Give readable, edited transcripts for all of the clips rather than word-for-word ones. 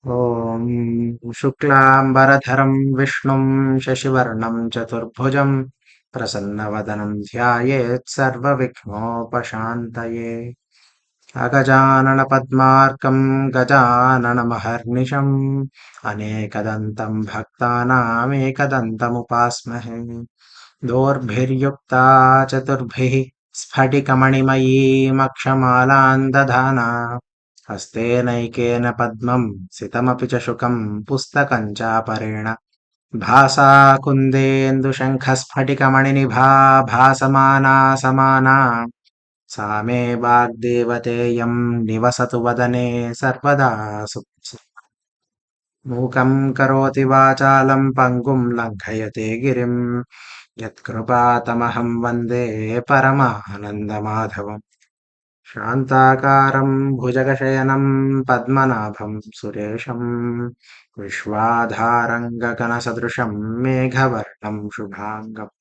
ॐ शुक्लाम्बरधरं विष्णुं शशिवर्णं चतुर्भुजं प्रसन्नवदनं ध्यायेत् सर्वविघ्नोपशान्तये। अगजाननपद्मार्कं गजाननमहर्निशम् अनेकदन्तं भक्तानामेकदन्तमुपास्महे। दोर्भिर्युक्ता चतुर्भिः स्फटिकमणिमयीमक्षमालां दधाना हस्तेनैकेन पद्मं सितमपि च शुकं पुस्तकं चापरेण भासा कुन्देन्दुशङ्खस्फटिकमणिनिभा भासमाना समाना सा मे वाग्देवतेयं निवसतु वदने सर्वदा मूकं करोति वाचालं पङ्गुं लङ्घयते गिरिं यत्कृपातमहं वन्दे परमानन्दमाधवम् शान्ताकारं भुजगशयनं पद्मनाभं सुरेशं विश्वाधारं गगनसदृशं मेघवर्णं शुभाङ्गम्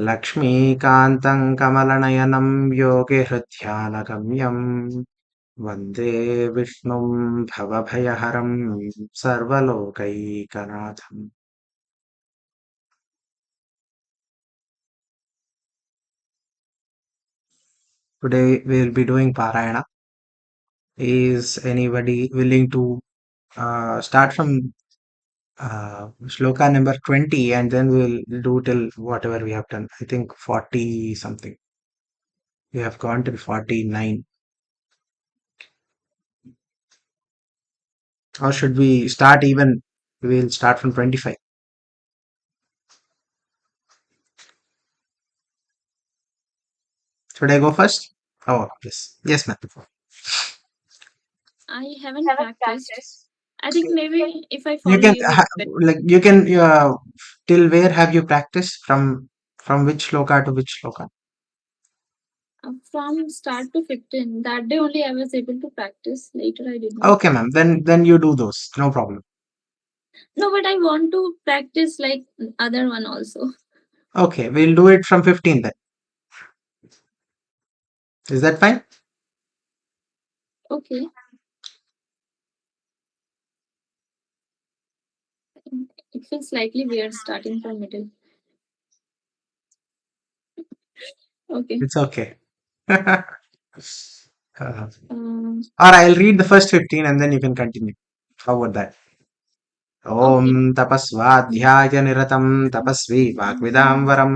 लक्ष्मीकान्तं कमलनयनं योगिहृध्यानगम्यं वन्दे विष्णुं भवभयहरं सर्वलोकैकनाथम्. Today we will be doing Parayana. Is anybody willing to start from shloka number 20 and then we'll do till whatever we have done? I think 40 something. We have gone till 49. Or should we start even? We'll start from 25. Should I go first? Oh, yes. Yes, ma'am. I haven't practiced. I think maybe if I You follow can you, it's better. like you can till where have you practiced from which shloka to which shloka? From start to 15, that day only I was able to practice. Later I did not. Okay, ma'am. Then you do those. No problem. No, but I want to practice like other one also. Okay, we'll do it from 15 then. Is that fine? Okay. It feels slightly weird starting from middle. Okay. It's okay. Um, Or I'll read the first 15 and then you can continue. How about that? Om okay. तपस्वाध्याय निरतं तपस्वी वाग्विदां वरं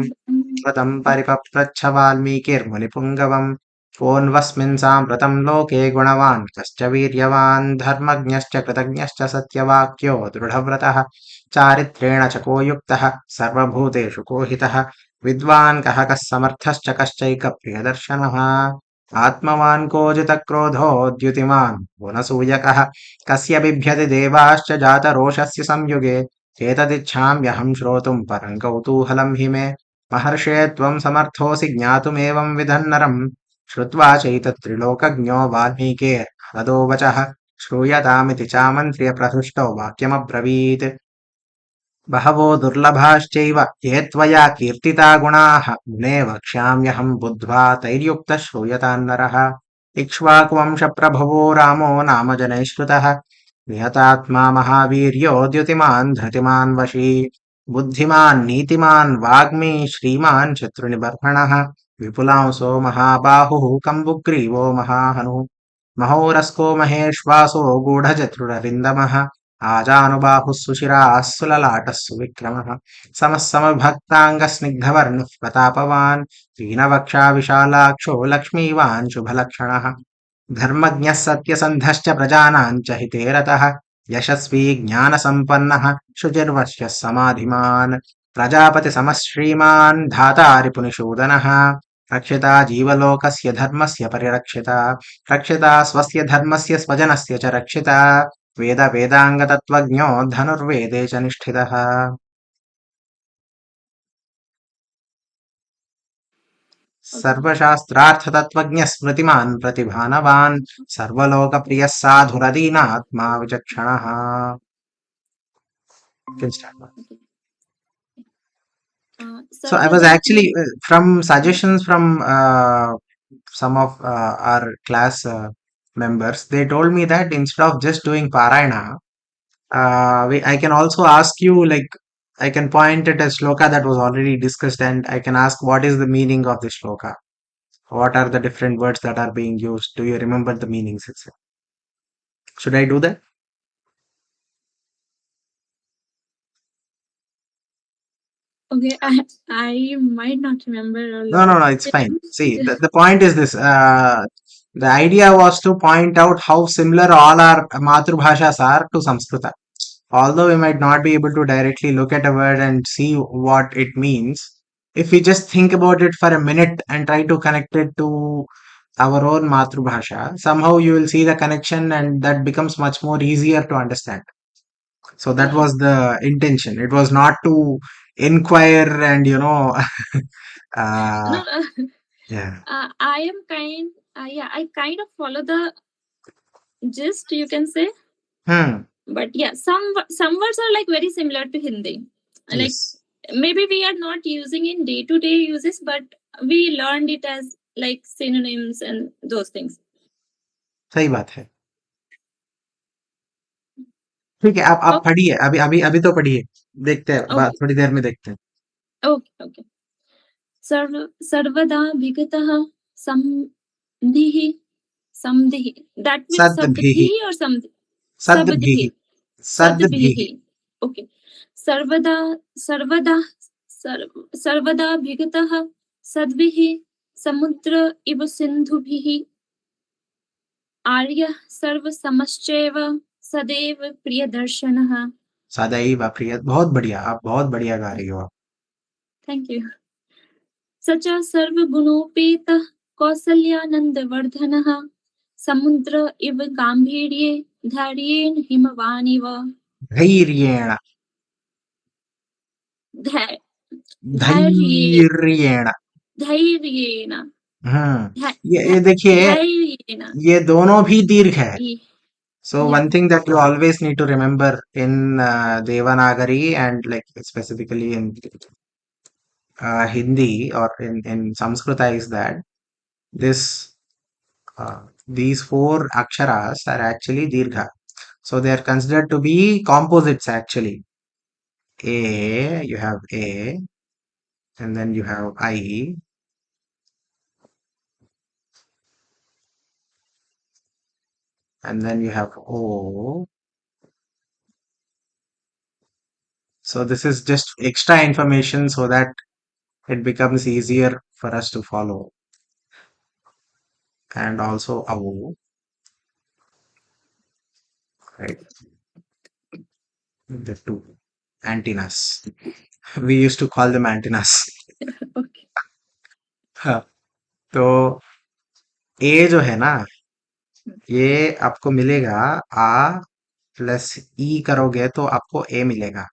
व्रतं परिपप्रच्छ वाल्मीकिर्मुनिपुङ्गवम् कोऽन्वस्मिन् साम्प्रतं लोके गुणवान् कश्च वीर्यवान् धर्मज्ञश्च कृतज्ञश्च सत्यवाक्यो दृढव्रतः चारित्रेण च को युक्तः सर्वभूतेषु को हितः विद्वान् कः कः समर्थश्च कश्चैकप्रियदर्शनः आत्मवान् को जितक्रोधो द्युतिमान् गुणसूयकः कस्य बिभ्यति देवाश्च जातरोषस्य संयुगे एतदिच्छाम्यहं श्रोतुं परं कौतूहलं हि मे महर्षे त्वं समर्थोऽसि ज्ञातुमेवं विधन्नरम् श्रुत्वा चैतत्त्रिलोकज्ञो वाल्मीकिर्हदो वचः श्रूयतामिति चामन्त्र्यप्रहृष्टो वाक्यमब्रवीत् बहवो दुर्लभाश्चैव ये त्वया कीर्तिता गुणाः मुने वक्ष्याम्यहं बुद्ध्वा तैर्युक्तः श्रूयतान्नरः इक्ष्वाकुवंशप्रभवो रामो नाम जनैः श्रुतः नियतात्मा महावीर्यो द्युतिमान् धृतिमान् वशी बुद्धिमान् नीतिमान् वाग्मी श्रीमान् शत्रुनिबर्हणः विपुलांसो महाबाहुः कम्बुग्रीवो महाहनुः महोरस्को महेश्वासो गूढचतुररिन्दमः आजानुबाहुः सुशिराः सुललाटः सुविक्रमः समः समभक्ताङ्गस्निग्धवर्णः प्रतापवान् दीनवक्षा विशालाक्षो लक्ष्मीवान् शुभलक्षणः धर्मज्ञः सत्यसन्धश्च प्रजानां च हिते रतः यशस्वी ज्ञानसम्पन्नः शुचिर्वश्यः समाधिमान् प्रजापतिसमः श्रीमान् धातारि पुनिषूदनः रक्षिता जीवलोकस्य धर्मस्य परिरक्षिता रक्षिता स्वस्य धर्मस्य स्वजनस्य च रक्षिता वेदाङ्गतत्त्वज्ञो धनुर्वेदे च निष्ठितः सर्वशास्त्रार्थतत्त्वज्ञः स्मृतिमान् प्रतिभानवान् सर्वलोकप्रियः साधुरदीनात्मा विचक्षणः. Can start now. So I was actually from suggestions from some of our class members. They told me that instead of just doing Parayana, I can also ask you, like, I can point at a shloka that was already discussed, and I can ask what is the meaning of the shloka. What are the different words that are being used? Do you remember the meanings itself? Should I do that? Okay, I might not remember a No, lot no, of no, it's fine. things. See, the point is this. The idea was to point out how similar all our Matrubhashas are to Samskrita. Although we might not be able to directly look at a word and see what it means, if we just think about it for a minute and try to connect it to our own Matrubhasha, somehow you will see the connection and that becomes much more easier to understand. So that Yeah. was the intention. It was not to inquire and, uh, No, yeah. I am kind. Yeah, I kind of follow the gist, you can say. Hmm. But yeah, some words are like very similar to Hindi. Like Yes. maybe we are not using in day to day uses, but we learned it as like synonyms and those things. सही बात है. ठीक है, आप Okay, पढ़िए. अभी अभी अभी तो पढ़िए. देखते हैं. okay, थोड़ी देर में देखते हैं. okay, okay. सर्वदा विगतः समधिः समधिः. That means सद्भिः. sabdhi or some सद्भिः. sabdhi. सद्भिः. Sadbhihi. Okay. सर्वदा सर्वदा सर्वदा विगतः सद्भिः समुद्र इव सिन्धुभिः आर्यः सर्वसमश्चैव सदैव प्रियदर्शनः. सदैव प्रिय. बहुत बढ़िया. आप बहुत बढ़िया गा रही हो आप. Thank you. स च सर्वगुणोपेतः कौसल्यानन्दवर्धनः समुद्र इव गाम्भीर्ये धैर्येण हिमवानिव. धैर्येण. धै- धैर्ये धैर्येण. धैर्येण ध- ये ध- देखिए, धैर्येण. ये दोनों भी दीर्घ है. Ye- So Yeah. one thing that you always need to remember in Devanagari and like specifically in Hindi or in Samskrita is that this these four aksharas are actually dirgha. So they are considered to be composites actually. A, you have A, and then you have I, and then you have O. So this is just extra information so that it becomes easier for us to follow. And also AU, right? The two antennas. We used to call them antennas. Okay. हाँ, तो ए जो है ना, ये आपको मिलेगा आ plus ई करोगे तो आपको ए मिलेगा.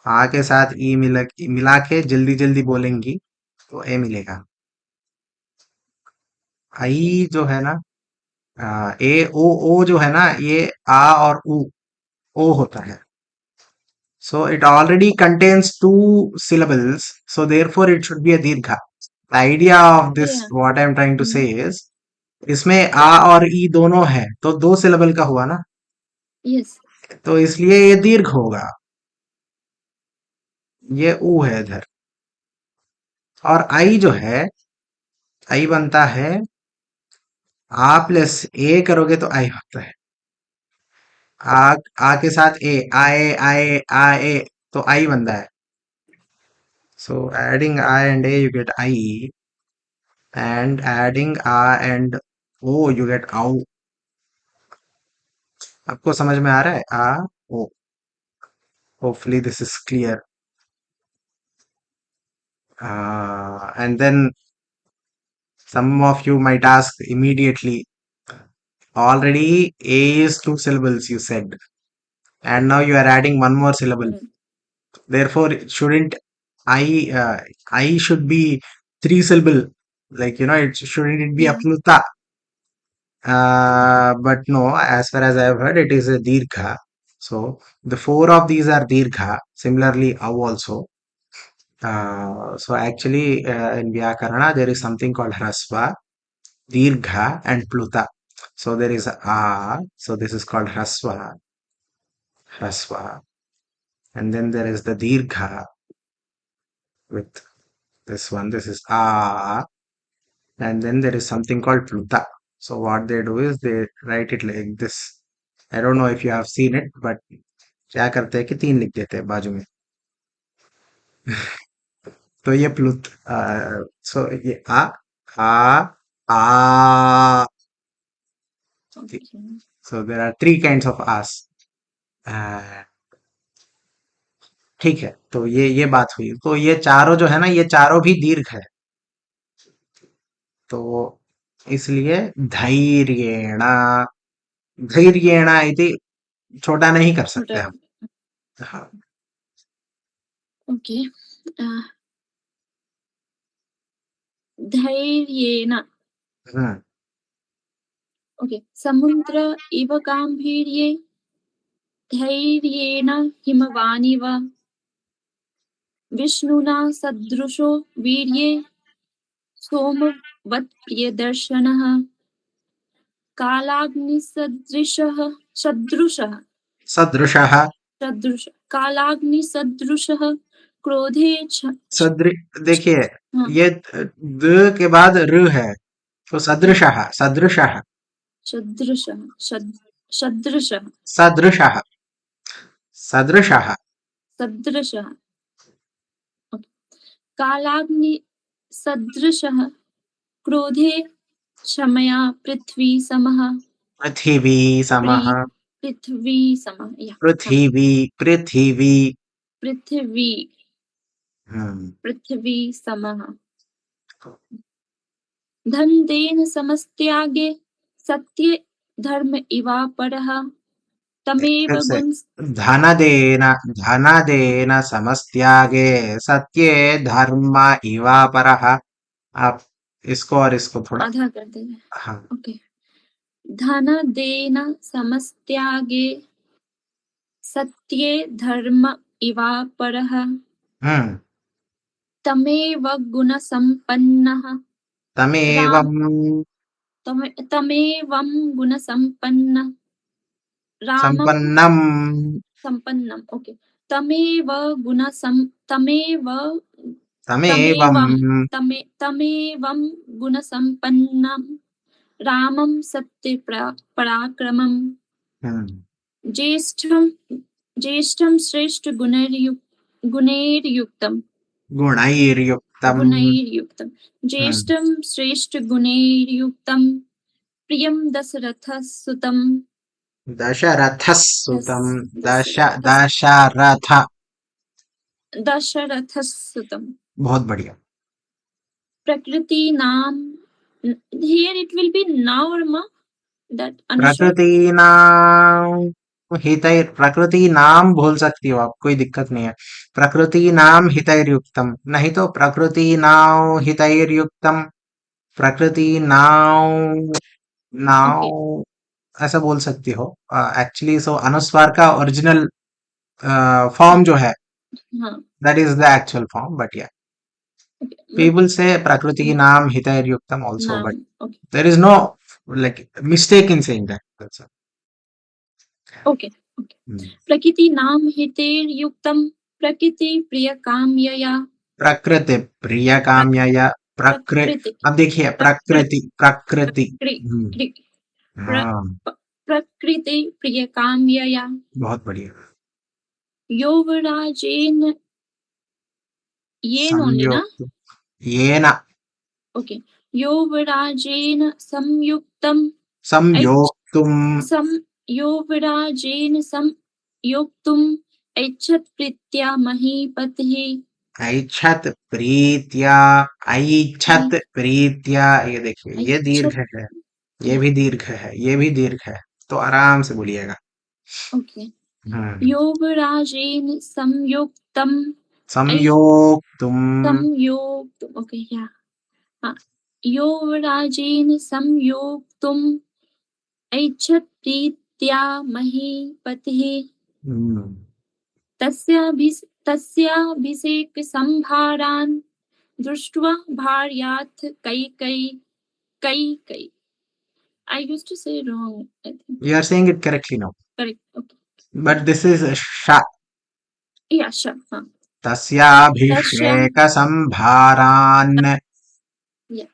आ के साथ ई मिला के जल्दी जल्दी बोलेंगी तो ए मिलेगा. Okay. आई जो है ना, ए ओ ओ जो है ना, ये आ और उ ओ होता है. So it already contains two syllables, so therefore it should be a dirgha. The idea of this, Yeah. what I'm trying to say Mm. is, इसमें आ और ई दोनों है तो दो सिलेबल का हुआ ना, Yes. तो इसलिए ये दीर्घ होगा. ये ऊ है इधर. और आई जो है, आई बनता है आ प्लस ए करोगे तो आई होता है. आ के साथ ए आए आए आए तो आई बनता है. So adding I and A you get I, and adding A and O you get AU. आपको समझ में आ रहा है? आ ओ. Hopefully this is clear. And then some of you might ask immediately, already A is two syllables you said, and now you are adding one more syllable. Mm. Therefore, shouldn't I should be three syllable? Like, it shouldn't it be a Yeah. pluta? But no, as far as I have heard, it is a dirgha. So the four of these are dirgha. Similarly, au also. So actually, in Vyakarana, there is something called Hrasva, Dirgha, and Pluta. So there is a, so this is called Hrasva. Hrasva. And then there is the Dirgha with this one. This is A. And then there is something called Pluta. So what they do is they write it like this. I don't know if you have seen it, but क्या करते हैं कि 3 लिख देते हैं बाजू में. तो ये प्लुत. सो ये आ. Okay. So there are 3 kinds of as. Uh, ठीक है, तो ये बात हुई. तो ये चारों जो है ना, ये चारों भी दीर्घ है. तो इसलिए धैर्येण. धैर्येण इति छोटा नहीं कर सकते छोटा. हम. हाँ. Okay. धैर्येण. हम्म. Okay. समुद्र इव गाम्भीर्ये धैर्येण हिमवानिव विष्णुना सदृशो वीर्ये सोमवत् प्रियदर्शनः कालाग्निसदृशः सदृशः सदृशः. सदृश कालाग्निसदृशः क्रोधे देखिए, हाँ. ये द के बाद र है, तो सदृशः. सदृशः. सदृशः सदृशः सदृशः. सदृशः. सदृशः. कालाग्नि सदृशः क्रोधे क्षमया पृथ्वी समः. पृथिवी समः. पृथ्वी समः. पृथिवी. पृथिवी. पृथ्वी. हम्म. पृथ्वी समः. धनदेन समस्त्यागे सत्ये धर्म इवापरः तमेव फिर से. गुण. धनदेन. धनदेन समस्त्यागे सत्ये धर्म इवापरः. आप इसको और इसको थोड़ा. आधा कर देंगे. हाँ. ओके. धनदेन समस्त्यागे सत्ये धर्म इवापरः तमेव गुणसम्पन्नः. तमेवं गुणसम्पन्न रामं सम्पन्नम्. ओके. तमेव गुणसम्पन्नं रामं सत्यपराक्रमं ज्येष्ठं श्रेष्ठ गुणैर्युक्तं. ज्येष्ठं श्रेष्ठ गुणैर्युक्तं प्रियं दशरथसुतं. दशरथसुतं. बहुत बढ़िया. प्रकृति नाम. Here it will be now or ma? That प्रकृति नाम हितैर. प्रकृति नाम बोल सकती हो आप, कोई दिक्कत नहीं है. प्रकृति नाम हितैर्युक्तम, नहीं तो प्रकृति नाम हितैर्युक्तम. प्रकृति नाम ऐसा बोल सकती हो. एक्चुअली सो अनुस्वार का ओरिजिनल फॉर्म जो है, that is the actual form. But या people say prakriti naam hitayuruktam also, but there is no like mistake in saying that. That's all. Okay. प्रकृति नाम हितैर्युक्तं प्रकृति प्रिय काम्यया. प्रकृति प्रिय काम्यया. प्रकृति. अब देखिए, प्रकृति. प्रकृति. प्रकृति प्रिय काम्यया. बहुत बढ़िया. योगराजेन येन. ओके. योगराजेन योगराजेन संयुक्तुम् ऐच्छत् प्रीत्या महीपतिः. ऐच्छत् प्रीत्या. ये देखिए, ये दीर्घ है, ये भी दीर्घ है, ये भी दीर्घ है, तो आराम से बोलिएगा. ओके. योगराजेन संयुक्तम. ओके. या. योगराजेन संयुक्तुम् ऐच्छत् प्रीत्या महीपतिः. तस्याभिषेक संभारान् दृष्ट्वा भार्याथ Kaikeyi. I used to say wrong, I think. You are saying it correctly now. Correct. Okay. but this is sha. Yeah, sure. तस्या तस्याभिषेकसंभारान् yeah.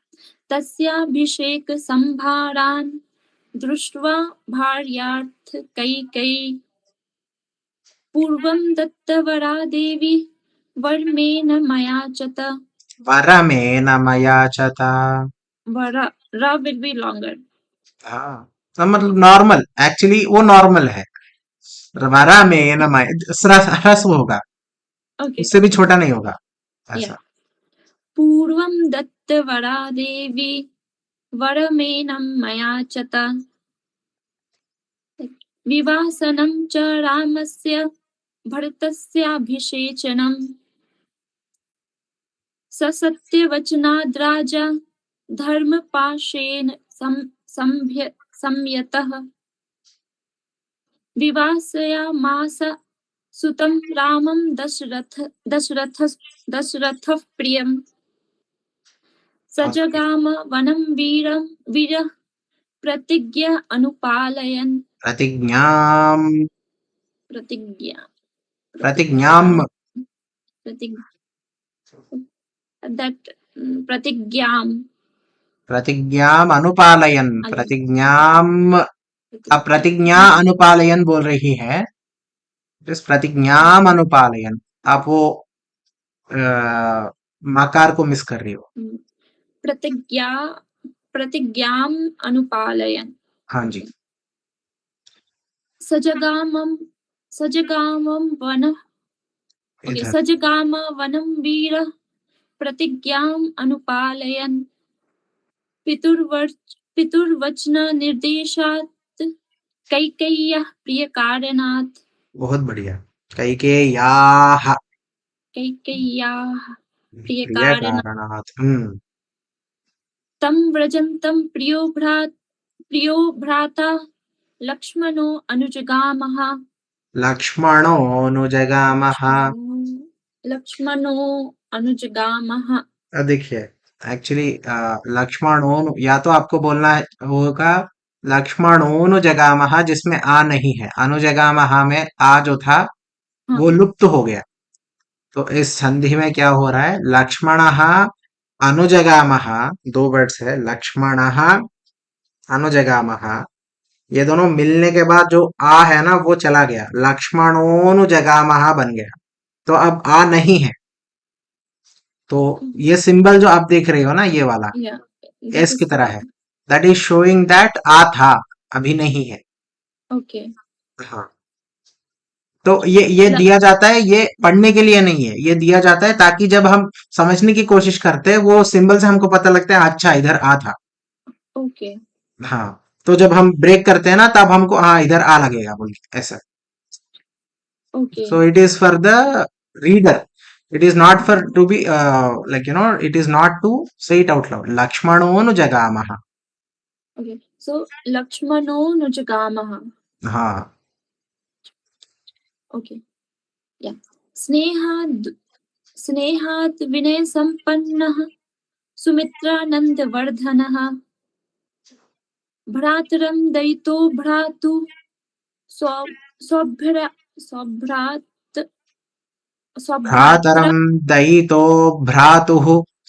तस्याभिषेकसंभारान् दृष्ट्वा भार्यार्थ कैकेयी पूर्वं दत्तवरा देवी वर्मेण मया चत. वरमेन मया च ता। वरा ra will be longer. हाँ, तो मतलब नॉर्मल, एक्चुअली वो नॉर्मल है। वरमेन मया ह्रस्व होगा, Okay. उससे भी छोटा नहीं होगा Yeah. ऐसा। पूर्वं दत्तवरा देवी वरमेनं मया चत. विवासनं च रामस्य भरतस्याभिषेचनं ससत्यवचनाद् राजा धर्मपाशेन संयतः विवासयामास सुतं रामं दशरथः प्रियं सजगाम वनं वीरः प्रतिज्ञा अनुपालयन्. प्रतिज्ञाम प्रतिज्ञा प्रतिज्ञाम that प्रतिज्ञाम प्रतिज्ञाम अनुपालयन प्रतिज्ञाम। अब प्रतिज्ञा अनुपालयन बोल रही है, जिस प्रतिज्ञाम अनुपालयन आप वो मकार को मिस कर रही हो। प्रतिज्ञाम अनुपालयन। हाँ जी। सजगामं वनः सजगाम वनं वीरः प्रतिज्ञाम अनुपालयन पितुर्वचन निर्देशात् कैकेय्याः प्रियकारणात्। बहुत बढ़िया। कैकेय्याः प्रियकारणात्। तं व्रजन्तं प्रियो भ्राता लक्ष्मणो अनुजगामः। देखिए, एक्चुअली लक्ष्मणोनु या तो आपको बोलना होगा लक्ष्मणोनु जगामः, जिसमें आ नहीं है। अनुजगामः में आ जो था वो लुप्त हो गया। तो इस संधि में क्या हो रहा है, लक्ष्मणः अनुजगामः, दो वर्ड्स है, लक्ष्मणः अनुजगामः। ये दोनों मिलने के बाद जो आ है ना वो चला गया, लक्ष्मणोनु जगामः बन गया। तो अब आ नहीं है, तो ये सिंबल जो आप देख रहे हो ना, ये वाला एस की तरह है, दैट इज शोइंग दैट आ था, अभी नहीं है। ओके। हाँ, तो ये दिया जाता है, ये पढ़ने के लिए नहीं है, ये दिया जाता है ताकि जब हम समझने की कोशिश करते हैं वो सिंबल से हमको पता लगता है अच्छा इधर आ था। ओके। हाँ, तो जब हम ब्रेक करते हैं ना तब हमको हाँ इधर आ लगेगा बोल के ऐसा। Okay. So it is for the reader. It is not for to be like it is not to say it out loud. Lakshmanonu jagamaha. Okay. So Lakshmano nujagamaha. हाँ, Okay. Yeah. स्नेहात् विनय संपन्नः सुमित्रानन्दवर्धनः भ्रातरं दयितो भ्रातु भ्रातरं दयितो भ्रातुः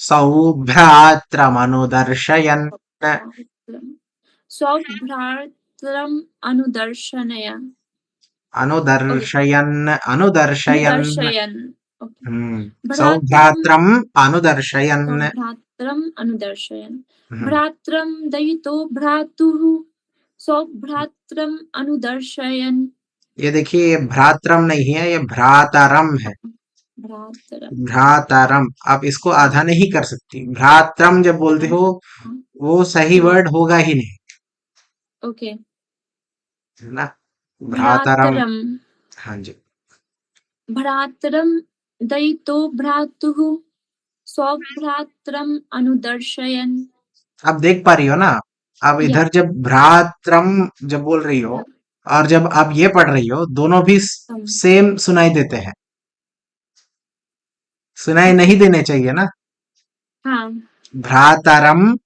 सौभ्रात्रमनुदर्शयन्। स्वभ्रातरम् अनुदर्शयन्। अनुदर्शयन्। सौभ्रात्रम् अनुदर्शयन्। भ्रात्रं दयितो भ्रातुः सौभ्रात्रम् अनुदर्शयन्। ये देखिए, ये भ्रात्रम नहीं है, ये भ्रातरम है। भ्रातरम, आप इसको आधा नहीं कर सकती। भ्रात्रम जब बोलते हो वो सही वर्ड होगा ही नहीं। ओके, है ना, भ्रातरम। हाँ जी। भ्रातरम दयितो भ्रातुः स्वभ्रात्रम अनुदर्शयन्। आप देख पा रही हो ना, अब इधर जब भ्रात्रम जब बोल रही हो और जब आप ये पढ़ रही हो, दोनों भी सेम सुनाई देते हैं। सुनाई नहीं देने चाहिए ना। हाँ। भ्रातरम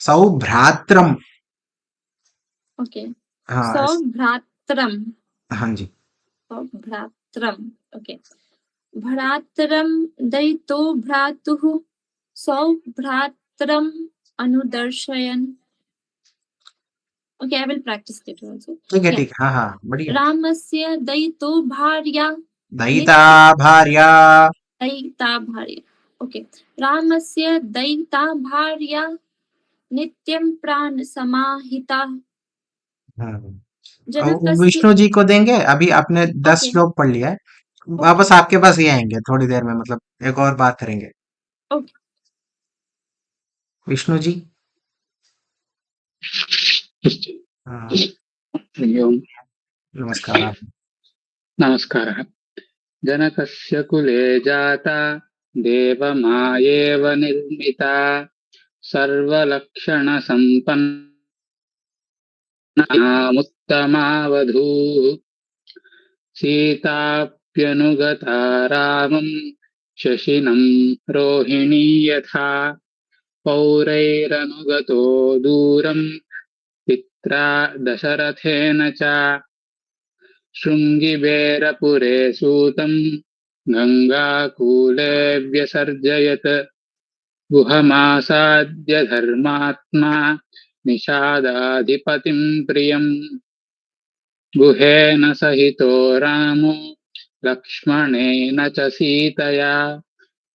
सौभ्रात्रम। ओके। हाँ, सौभ्रात्रम। हाँ जी। भ्रात्रम. Okay. भ्रातरम दयितो भ्रातुः सौभ्रातरम अनुदर्शयन्. Okay, I will practice it also. ठीक है Yeah. ठीक है, हाँ हाँ बढ़िया। रामस्य दयितो भार्या दयिता भार्या। दयिता भार्या. Okay. रामस्य दयिता भार्या नित्यं प्राण समाहिता. हम्म। जनकस्य. विष्णु जी को देंगे, अभी आपने 10 Okay. श्लोक पढ़ लिया है, वापस Okay. आपके पास ही आएंगे थोड़ी देर में, मतलब एक और बात करेंगे। Okay. विष्णु जी। हाँ, हरि ओम्। नमस्कार। नमस्कारः। जनकस्य कुले जाता देवमायेव निर्मिता सर्वलक्षणसम्पन्नामुत्तमावधूः सीताप्यनुगता रामं शशिनं रोहिणी यथा पौरैरनुगतो दूरं पित्रा दशरथेन च शृङ्गिबेरपुरे सूतं गङ्गाकूले व्यसर्जयत् गुहमासाद्य धर्मात्मा निषादाधिपतिं प्रियम् गुहेन सहितो रामो लक्ष्मणेन च सीतया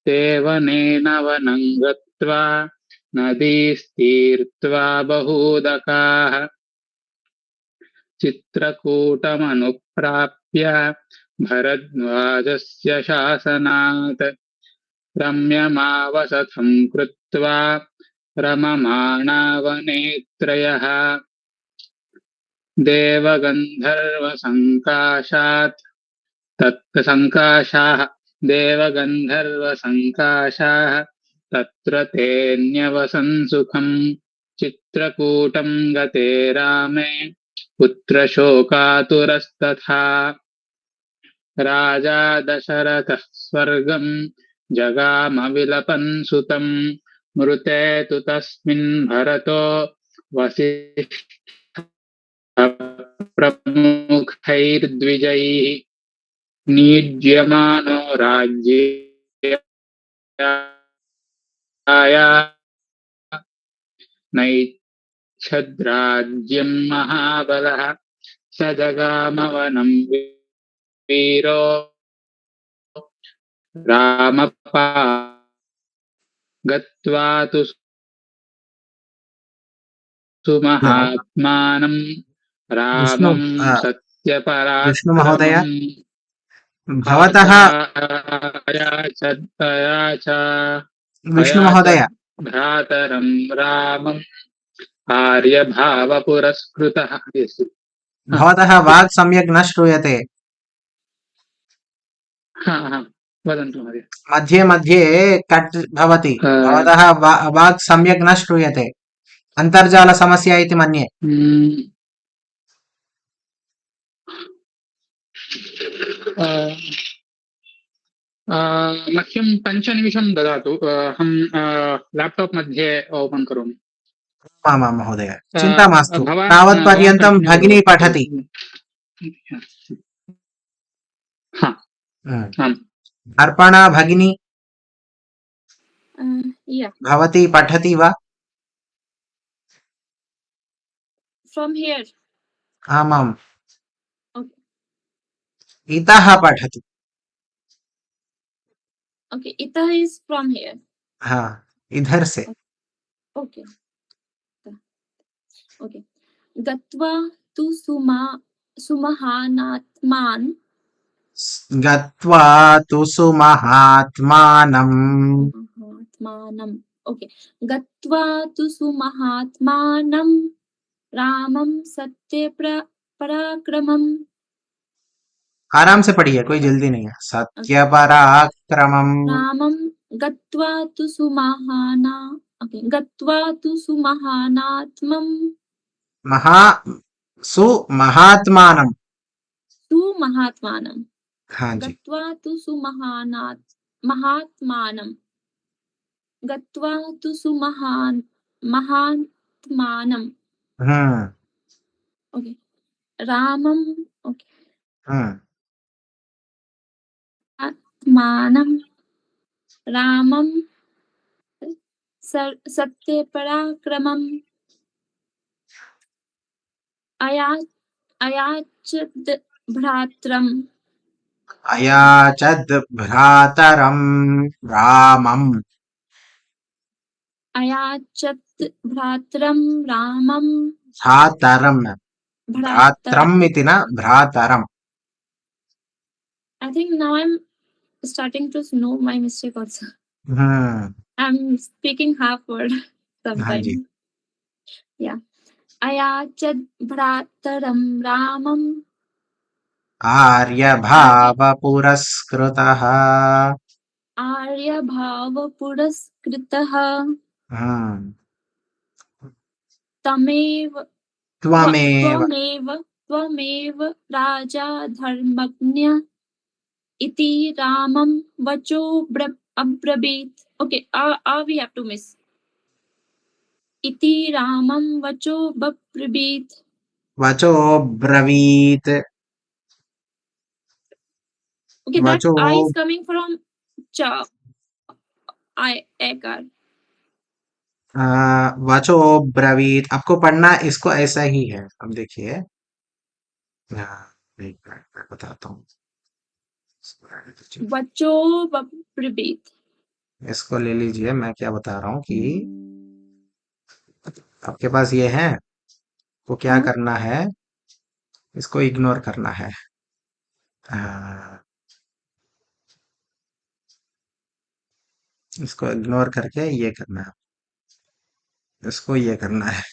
तेवनेन वनं गत्वा नदीस्तीर्त्वा बहूदकाः चित्रकूटमनुप्राप्य भरद्वाजस्य शासनात् रम्यमावसथं कृत्वा रममाणा वनेत्रयः देवगन्धर्वसङ्काशाः तत्र तेऽन्यवसन् सुखम् चित्रकूटं गते रामे पुत्रशोकातुरस्तथा राजा दशरथः स्वर्गं जगामविलपन् सुतं मृते तु तस्मिन् भरतो वसिष्ठप्रमुखैर्द्विजैः नीड्यमानो राज्याय नैच्छद्राज्यं महाबलः स जगामवनं वीरो रामपा गत्वा तु सुमहात्मानं विष्णु रामं विष्णु महोदय, सत्यपराक्रमम् भवतः विष्णु महोदय, अयाचत् भ्रातरं रामम् आर्यभावपुरस्कृतः। भवतः वाक् सम्यक् न श्रूयते। वदन्तु महोदय। मध्ये मध्ये कट् भवति, भवतः वाक् सम्यक् न श्रूयते। अन्तर्जालसमस्या इति मन्ये। मह्यं 5 निमिषं ददातु, अहं लेप्टाप् मध्ये ओपन् करोमि। आमां महोदय, चिन्ता मास्तु, भवान् तावत्पर्यन्तं कण्टिन्यू भगिनी करोतु। पठति। अर्पणा भगिनी, Yeah. भवती पठति वा? From here. आमाम्। Okay. इतः पठतु। Okay. Ita is from here. हाँ, इधर से। Okay. Okay. गत्वा तु सुमहानात्मान्. गत्वा तु सुमहात्मानम्। Okay. गत्वा तु सुमहात्मानं रामं सत्यपराक्रमम्. आराम से पढ़िए, कोई जल्दी नहीं है। सत्यपराक्रमम् रामं गत्वा तु गत्वा तु सुमहानात्मम् सुमहात्मानम्। हाँ जी। गत्वा तु महात्मानं गत्वा तु महात्मानं। ओके। रामं. ओके। वर्तमानं रामं सत्यपराक्रमम् अयाचद् भ्रातरम् अयाचद् भ्रातरं रामम् अयाचत् भ्रातरं रामं भ्रातरम् भ्रातर भ्रात्रम् इति न भ्रातरम् I think now I'm starting to know my mistake also. I'm speaking half word हाँ जी sometimes. Yeah. अयाचद् भ्रातरं रामं आर्यभाव पुरस्कृतः आर्यभावपुरस्कृतः हम्म, तमेव त्वमेव त्वमेव राजा धर्मज्ञ इति रामं वचो अब्रवीत्. Okay, we have to miss. इति रामं वचो बब्रवीत्. वचो ब्रवीत् Okay, that वचो I is coming from cha. I एकार. वचो ब्रवीत आपको पढ़ना इसको ऐसा ही है। अब देखिए एक मिनट मैं बताता हूँ वचो बब्रवीत्. इसको ले लीजिए। मैं क्या बता रहा हूँ कि आपके पास ये है वो क्या हाँ? करना है, इसको इग्नोर करना है। इसको इग्नोर करके ये करना है, इसको ये करना है।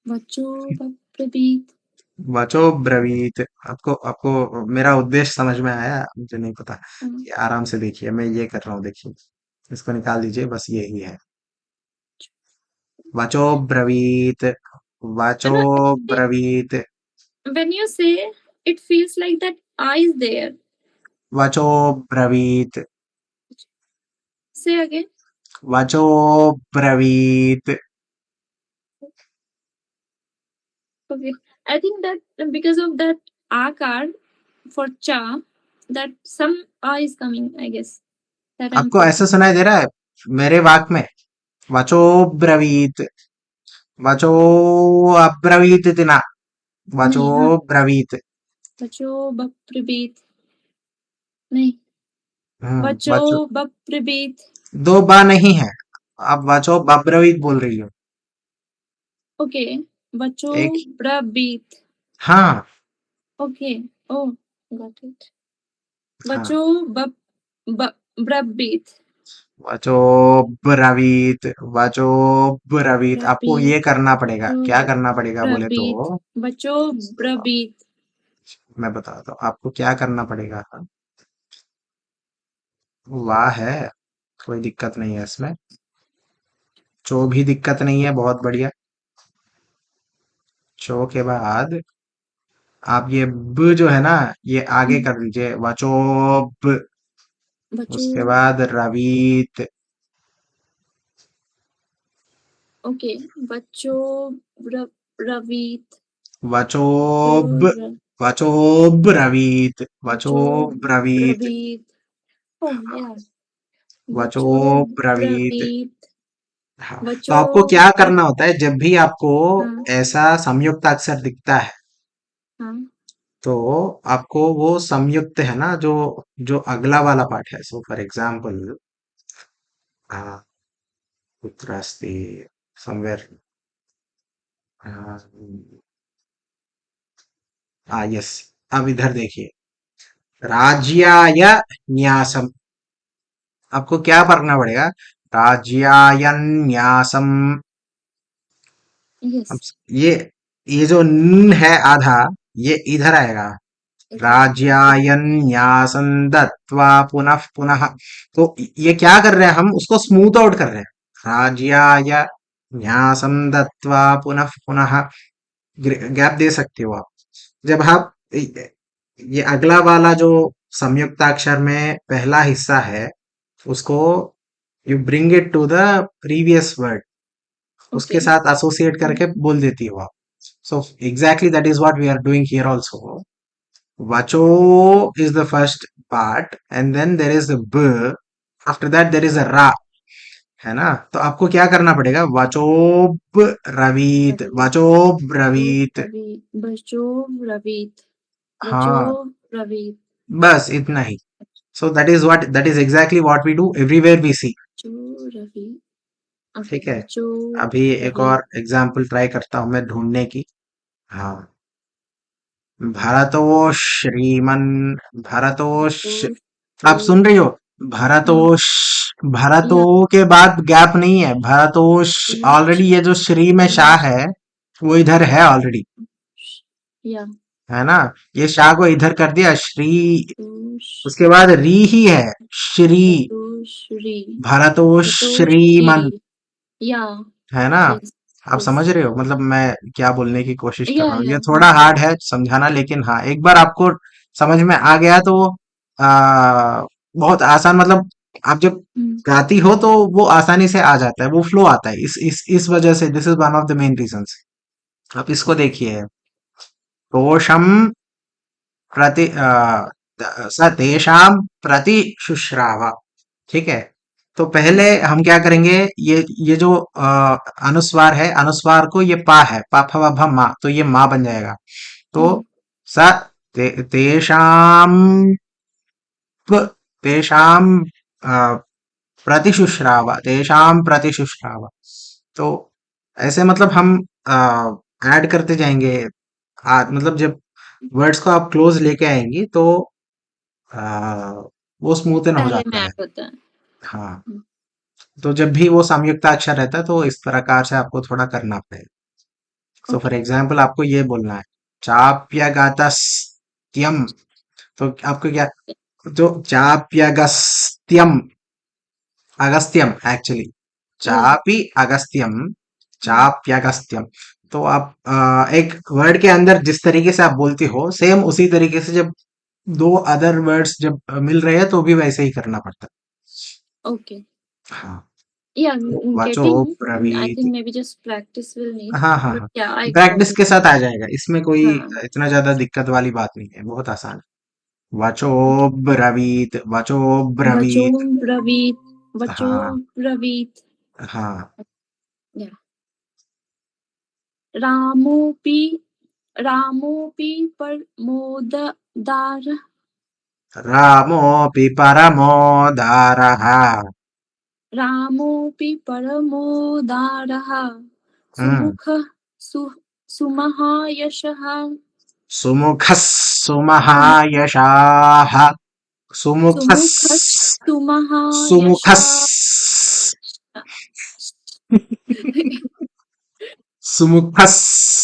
वचो बब्रवीत्. वचो ब्रवीत आपको आपको मेरा उद्देश्य समझ में आया? मुझे नहीं पता। हाँ. ये आराम से देखिए, मैं ये कर रहा हूँ। देखिए इसको निकाल दीजिए, बस यही है। वचो ब्रवीत वचो ब्रवीत When you say, it feels like that I is there. वचो ब्रवीत Say again. वचो ब्रवीत Okay. I think that because of that akar for cha, that some a is coming, I guess. That I'm आपको ऐसा सुनाई दे रहा है मेरे वाक में? वचो ब्रवीत वचो अब्रवीत इति न, वचो नहीं, हाँ. ब्रवीत। वचो बब्रवीत्. नहीं. वचो वचो बब्रवीत्. दो बा नहीं है, आप वचो बब्रवीत बोल रही हो। Okay. वचो एक ब्रवीत्. हाँ Okay. Oh, got it. हाँ वचो ब्रवीत्. वचो ब्रवीत वचो ब्रवीत आपको ये ब्रवीत्. करना पड़ेगा। वचो क्या करना पड़ेगा बोले ब्रवीत्. तो वचो ब्रवीत्. मैं बताता हूँ आपको क्या करना पड़ेगा। वाह है, कोई दिक्कत नहीं है इसमें। चो भी दिक्कत नहीं है, बहुत बढ़िया। चो के बाद आप ये ब जो है ना, ये आगे कर दीजिए, वचो ब। वचो. उसके बाद रवीत Okay. वचो ब्रवीत्. वचो ब वचो वचो ब्रवीत वचो ब्रवीत ब्रवीत्. Oh yeah. वचो वचो ब्रवीत। ब्रवीत्. हाँ, तो वचो आपको क्या करना होता है जब भी आपको हाँ. ऐसा संयुक्त अक्षर दिखता है हाँ. तो आपको वो संयुक्त है ना, जो जो अगला वाला पार्ट है। सो फॉर एग्जाम्पल कुत्र अस्ति समवेयर, यस। अब इधर देखिए, राज्याय न्यासम आपको क्या करना पड़ेगा? राज्यायन्यासम। अब Yes. ये जो न है आधा, ये इधर आएगा। इधर. राज्यायन्यासं दत्त्वा पुनः पुनः। तो ये क्या कर रहे हैं, हम उसको स्मूथ आउट कर रहे हैं। राज्याय न्यासं दत्त्वा पुनः पुनः। गैप दे सकते हो आप। जब आप ये अगला वाला जो संयुक्ताक्षर में पहला हिस्सा है उसको you bring it to the previous word, उसके Okay. साथ एसोसिएट करके बोल देती हो आप। So exactly that is what we are doing here also. What you is the first part and then there is a b, after that there is a ra, है ना? तो आपको क्या करना पड़ेगा? वाचोब रवीत, रवीत, वाचोब रवीत। बचो रवीत, बचो हाँ, रवीत, बस इतना ही। So that is exactly what we do everywhere we see. बचो रवीत। ओके, ठीक है, बचो अभी एक रवीत। और एग्जाम्पल ट्राई करता हूँ मैं ढूंढने की। हाँ, भरतोष श्रीमन, भरतोष, आप सुन रही हो? भरतोष, भरतो या के बाद गैप नहीं है, भरतोष। ऑलरेडी ये जो श्री में शाह है वो इधर है ऑलरेडी, या है ना? ये शाह को इधर कर दिया, श्री, तोष, उसके बाद री ही है, श्री, तोश्री, भरतोष श्रीमन, तोश्री, या है ना? यस, आप यस, समझ रहे हो मतलब मैं क्या बोलने की कोशिश कर रहा हूँ? या ये थोड़ा हार्ड है समझाना, लेकिन हाँ, एक बार आपको समझ में आ गया तो बहुत आसान, मतलब आप जब गाती हो तो वो आसानी से आ जाता है, वो फ्लो आता है, इस वजह से this is one of the main reasons. आप इसको देखिए, तोषम प्रति स तेषां प्रति शुश्रावा, ठीक है? तो पहले हम क्या करेंगे, ये जो अनुस्वार है, अनुस्वार को ये पा है, पा फ व भ मा, तो ये मा बन जाएगा। तो स तेषां तेषां प्रतिशुश्रावा, तेषां प्रतिशुश्रावा। तो ऐसे मतलब हम ऐड करते जाएंगे, मतलब जब वर्ड्स को आप क्लोज लेके आएंगी तो आ, वो स्मूथन हो पहले में जाता है। ऐड होता है। हाँ, तो जब भी वो संयुक्ताक्षर रहता है तो इस प्रकार से आपको थोड़ा करना पड़ेगा। सो फॉर ओके, एग्जाम्पल आपको ये बोलना है, चाप्यगतस्त्यम। तो आपको क्या, जो चाप्यगस्त्यम, अगस्त्यम एक्चुअली, या चापी अगस्त्यम, चाप्यगस्त्यम। तो आप एक वर्ड के अंदर जिस तरीके से आप बोलती हो, सेम उसी तरीके से जब दो अदर वर्ड्स जब मिल रहे हैं तो भी वैसे ही करना पड़ता ओके, है। हाँ, या वाचो गेटिंग। आई ब्रवीत। Think maybe just practice will need, हाँ हाँ बट हाँ, या आई गॉट प्रैक्टिस इट। के साथ आ जाएगा, इसमें कोई हाँ, इतना ज्यादा दिक्कत वाली बात नहीं है, बहुत आसान है। वाचो ओके, ब्रवीत, वाचो बचो ब्रवीत। ब्रवीत, बचो हाँ ब्रवीत। हाँ, या रामोपि, रामोपि परमोदार, रामोऽपि परमोदारः। रामोपि परमोदारः, हम्म, सुमुखः सु सुमहायशः, सुमुखः सुमहायशाः, सुमुखः सुमुखः सुमुखस्तुमहायशा, सुमुखः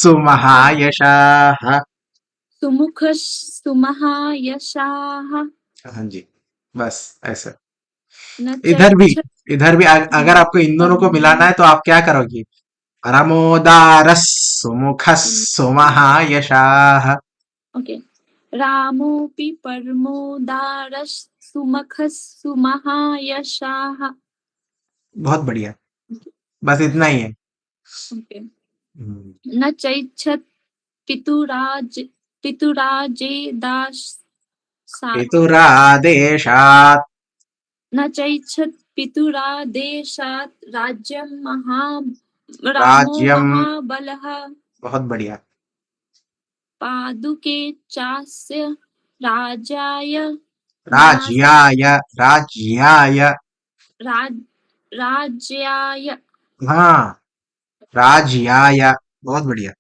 सुमहायशाः। सुमुखस्तुमहायशाः, हाँ जी, बस ऐसे। न इधर भी, चैच्छ। इधर भी अगर आपको इन दोनों को मिलाना है तो आप क्या करोगी? परमोदारः सुमुखः सुमहायशाः। ओके, रामोऽपि परमोदारः, सुमुखः सुमहायशाः। बहुत बढ़िया, बस इतना ही है। ओके, हम्म, न चैच्छत् पितुराज, पितुराजेदासात्, पितुरादेशात्, न चैच्छत् पितुरादेशात् राज्यं रामो राज्यम, महाबलः, बहुत बढ़िया। पादुके चास्य राजाय न्यास, राज्याय, राज्याय, राज, राज्याय, हाँ, राज्याय, बहुत बढ़िया।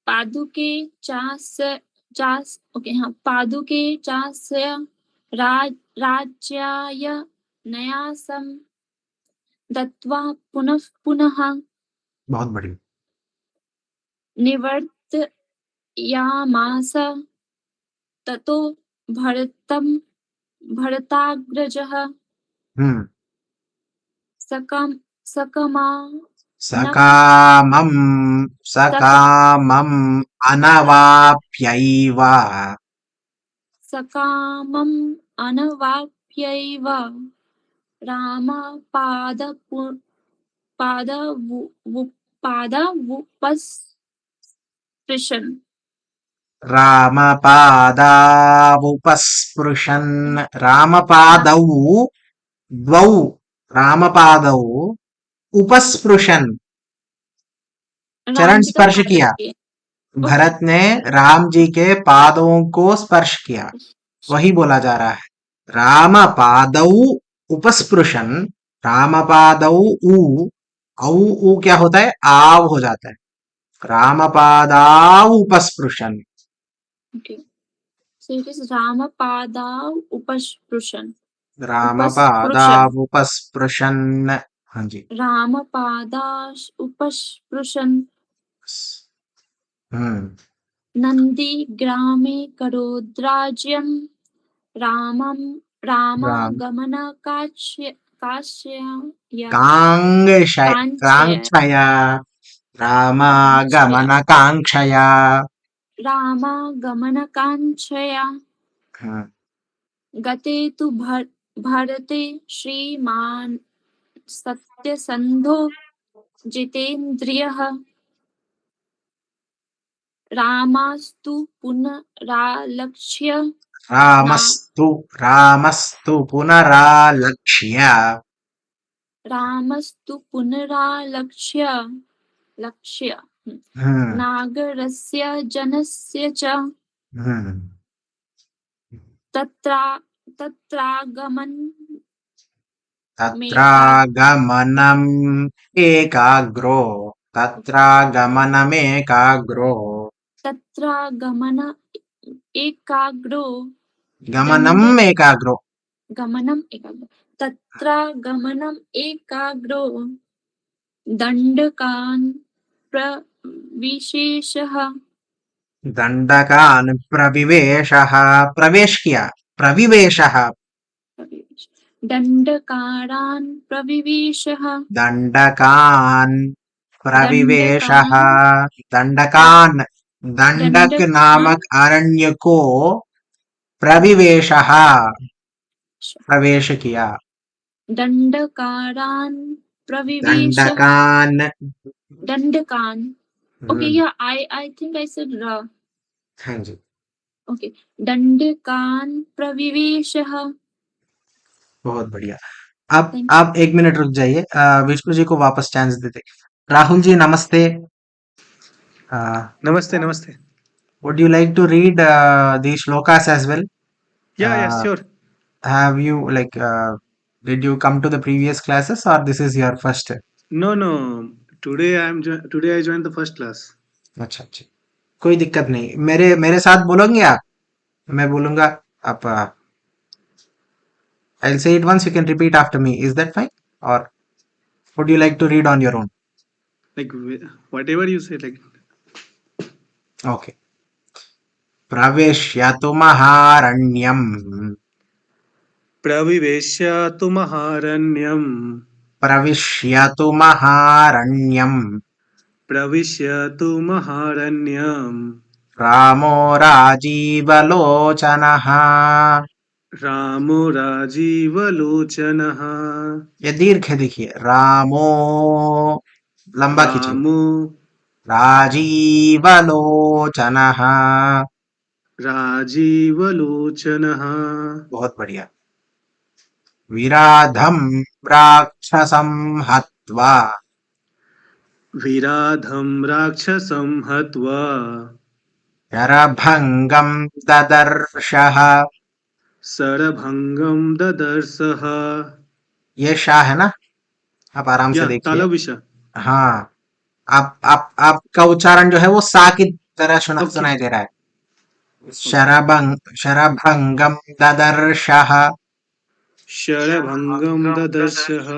पादुके चास्य, चास, ओके हाँ, पादुके चास्य राज्याय न्यासं दत्वा पुनः पुनः बहुत बढ़िया। निवर्तयामास, ततो भरताग्रजः हम्म, सकम सकमा नक सकामं, सका सकामम् अनवाप्यैव। सकामम् अनवाप्यैव, रामः पादवुपस्पृशन्। रामपादावुपस्पृशन् रामपादौ द्वौ रामपादौ उपस्पृशन् चरण राम जी का स्पर्श पाद किया। किए। भरत ने राम जी के पादों को स्पर्श किया, वही बोला जा रहा है। राम पादौ उपस्पृशन, राम पादौ ऊ, औ ऊ क्या होता है, आव हो जाता है। Ram पादाव उपस्पृशन। Okay. So it is Ramapada Upasprushan. Ram Upasprushan. पादाव उपस्पृशन। हाँ जी। Ramapada Upasprushan. हम्म। Nandi Grame Karodrajyam Ramam Ram Ramagamana Kashya कांक्षय Kanchaya कांक्षया Kanchaya रामागमन कांक्षया। Ramagamana Kanchaya हाँ, गते तु भरते श्रीमान सत्यसन्धो जितेन्द्रियः रामास्तु पुनरालक्ष्य ना रामस्तु रामस्तु पुनरालक्ष्य। रामस्तु पुनरालक्ष्य लक्ष्य हम्म। नागरस्य जनस्य च हम्म। तत्रा तत्रागमन तत्रागमनम् एकाग्रो तत्रागमनमेकाग्रो तत्रागमन एकाग्रो गमनम् एकाग्रो गमनम् एकाग्रो तत्रागमनम् एकाग्रो दण्डकान् प्रविशेषः दण्डकान् प्रविवेशः। प्रवेश किया, प्रविवेशः। दण्डकारान् प्रविवेशः दण्डकान् प्रविवेशः। दण्डकान् दण्डकान्, दण्डक दण्डकान् नामक अरण्य को प्रविवेशः, प्रवेश किया। दण्डकारान् प्रविवेशः दण्डकान्। दण्डकान् okay yeah I think I said हाँ जी। okay दण्डकान् प्रविवेशः बहुत बढ़िया। अब 1 मिनट रुक जाइए, विष्णु जी को वापस चांस देते। राहुल जी नमस्ते। Namaste, namaste. Would you like to read the shlokas as well? Yeah, sure. Have you did you come to the previous classes or this is your first? No. Today I joined the first class. अच्छा अच्छा, कोई दिक्कत नहीं। मेरे साथ बोलोगे आप, मैं बोलूंगा आप। I'll say it once, you can repeat after me. Is that fine? Or would you like to read on your own? Like whatever you say, like. Okay. प्रविश्यतु महारण्यम् प्रविवेश्यतु महारण्यम् प्रविश्यतु महारण्यम् प्रविश्यतु महारण्यम् रामो राजीवलोचनः। रामो राजीवलोचनः। ये दीर्घ देखिए, रामो लंबा खींचिए, रामो राजीवलोचनः। राजीवलोचनः। बहुत बढ़िया। विराधं राक्षसं हत्वा विराधं राक्षसं हत्वा शरभङ्गं ददर्शः। शरभङ्गं ददर्शः। ये शाह है ना, आप आराम से देखिए। तालविषा। हाँ, आपका उच्चारण जो है वो सा की तरह सुनाई दे रहा है। शरभंगम ददर्शः। शरभंगम ददर्शः।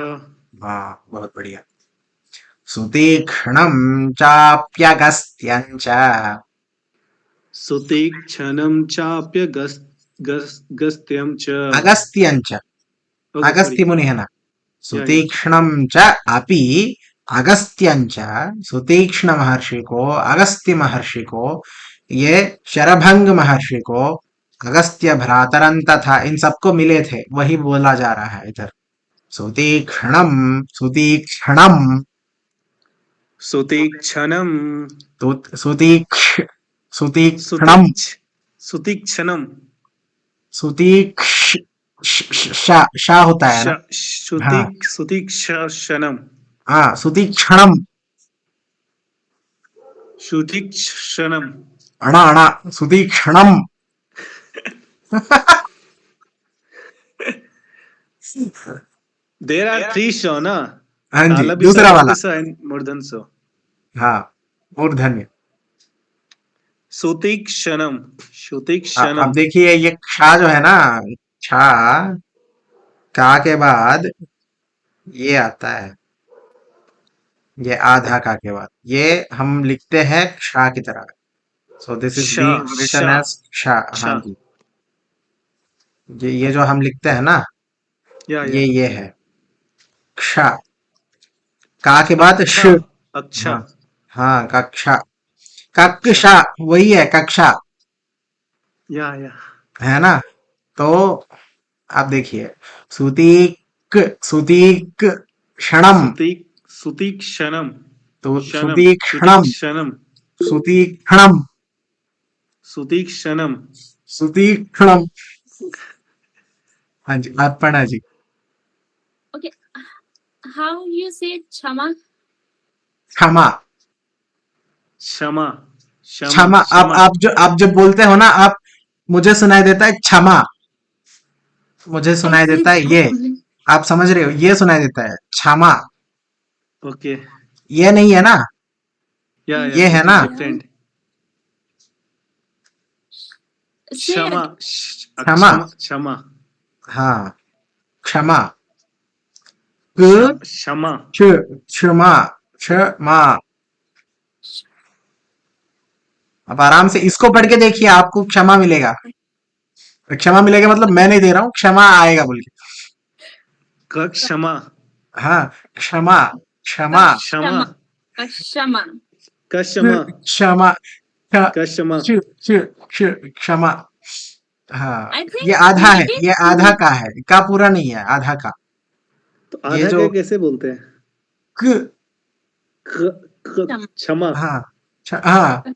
हाँ, बहुत बढ़िया। सुतीक्ष्णं चाप्यगस्त्यं च। सुतीक्ष्णं चाप्यगस्त्यं च। अगस्त्यं च, अगस्त्य मुनि है ना। सुतीक्ष्णं च अपि अगस्त्यं च, सुतीक्ष्ण महर्षि को, अगस्त्य महर्षि को, ये शरभंग महर्षि को, अगस्त्य भ्रातरं तथा, इन सबको मिले थे, वही बोला जा रहा है इधर। सुतीक्ष्णं सुतीक्ष्णं सुतीक्ष्णं सुतीक्ष सुतीक्ष्णम सुतीक्षणम सुतीक्ष शा होता है ना। हाँ सुतीक्षणम हाँ सुतीक्षणम सुतीक्षणम अणा अणा सुतीक्षणम There are three sh ना हाँ जी तालबी दूसरा वाला स and मूर्धन स हाँ मूर्धन्य। सुतीक्षणम अब सुतीक्षणम देखिए ये क्षा जो है ना, क्षा का के बाद ये आता है, ये आधा का के बाद ये हम लिखते हैं क्षा की तरह। सो दिस इज शा बीइंग रिटन शा एज क्षा। हाँ शा जी ये जो हम लिखते हैं ना या ये है क्षा। का के बाद श। अक्षा अक्षा हाँ हाँ कक्षा कक्षा वही है कक्षा या है ना। तो आप देखिए सुतीक सुतीक क्षणम सुतीक्षणम तो क्षणम सुतीक्षणम सुतीक्षणम सुतीक्षणम सुतीक्षणम सुतीक्षणम। हाँ जी अर्पणा जी। Okay, how you say क्षमा? क्षमा क्षमा क्षमा आप जब बोलते हो ना आप मुझे सुनाई देता है क्षमा, मुझे सुनाई देता है ये, आप समझ रहे हो, ये सुनाई देता है क्षमा, ओके ये नहीं है ना, या ये है ना। डिफरेंट Say क्षमा क्षमा क्षमा हाँ क्षमा क क्षमा क्षमा क्षमा। अब आराम से इसको पढ़ के देखिए आपको क्षमा मिलेगा। क्षमा मिलेगा मतलब मैं नहीं दे रहा हूँ, क्षमा आएगा बोल के। क्षमा हाँ क्षमा क्षमा क्षमा क्षमा क्षमा क्षमा क्षमा क्षमा। हाँ I think ये आधा है, maybe- ये आधा का है, का पूरा नहीं है, आधा का। तो ये आधा जो का कैसे बोलते हैं क क्षमा हाँ हाँ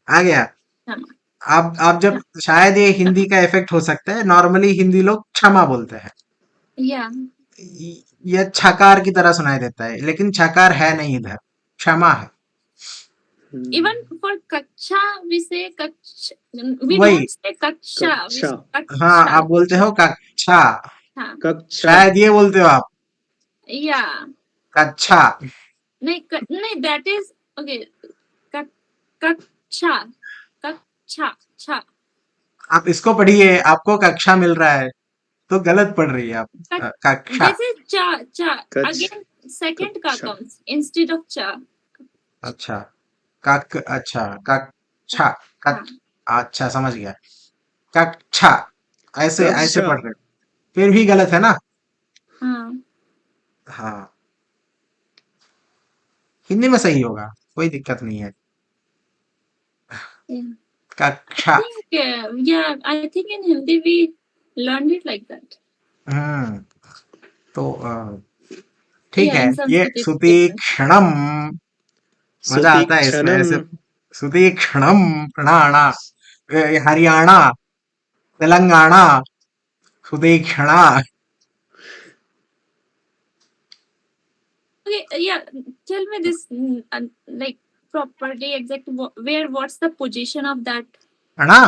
आ गया। क्षमा आप जब शायद ये हिंदी का इफेक्ट हो सकता है, नॉर्मली हिंदी लोग क्षमा बोलते हैं, yeah ये छकार की तरह सुनाई देता है, लेकिन छकार है नहीं, इधर क्षमा है। even for kacha we say kacha, we वही don't say kacha, we say kacha. हाँ आप बोलते हो कक्षा, हाँ, कक्षा शायद ये बोलते हो आप yeah कक्षा। नहीं that is okay kacha kacha cha आप इसको पढ़िए, आपको कक्षा मिल रहा है तो गलत पढ़ रही है आप। कक्षा this is cha Kach- again second ka kacha. comes instead of cha. अच्छा कक अच्छा कक्षा कक अच्छा समझ गया कक्षा, ऐसे ऐसे कक्षा। पढ़ रहे हो, फिर भी गलत है ना। हाँ हाँ हिंदी में सही होगा, कोई दिक्कत नहीं है। yeah. कक्षा I think yeah I think in Hindi we learned it like that. तो ठीक Yeah, है। in ये Sanskrit it's सुतीक्षणम मजा आता है इसमें ऐसे। सुतीक्षणम प्राणा Haryana Telangana सुतीक्षणा। Okay, yeah. Tell me this, like properly exact where what's the position of that? है ना।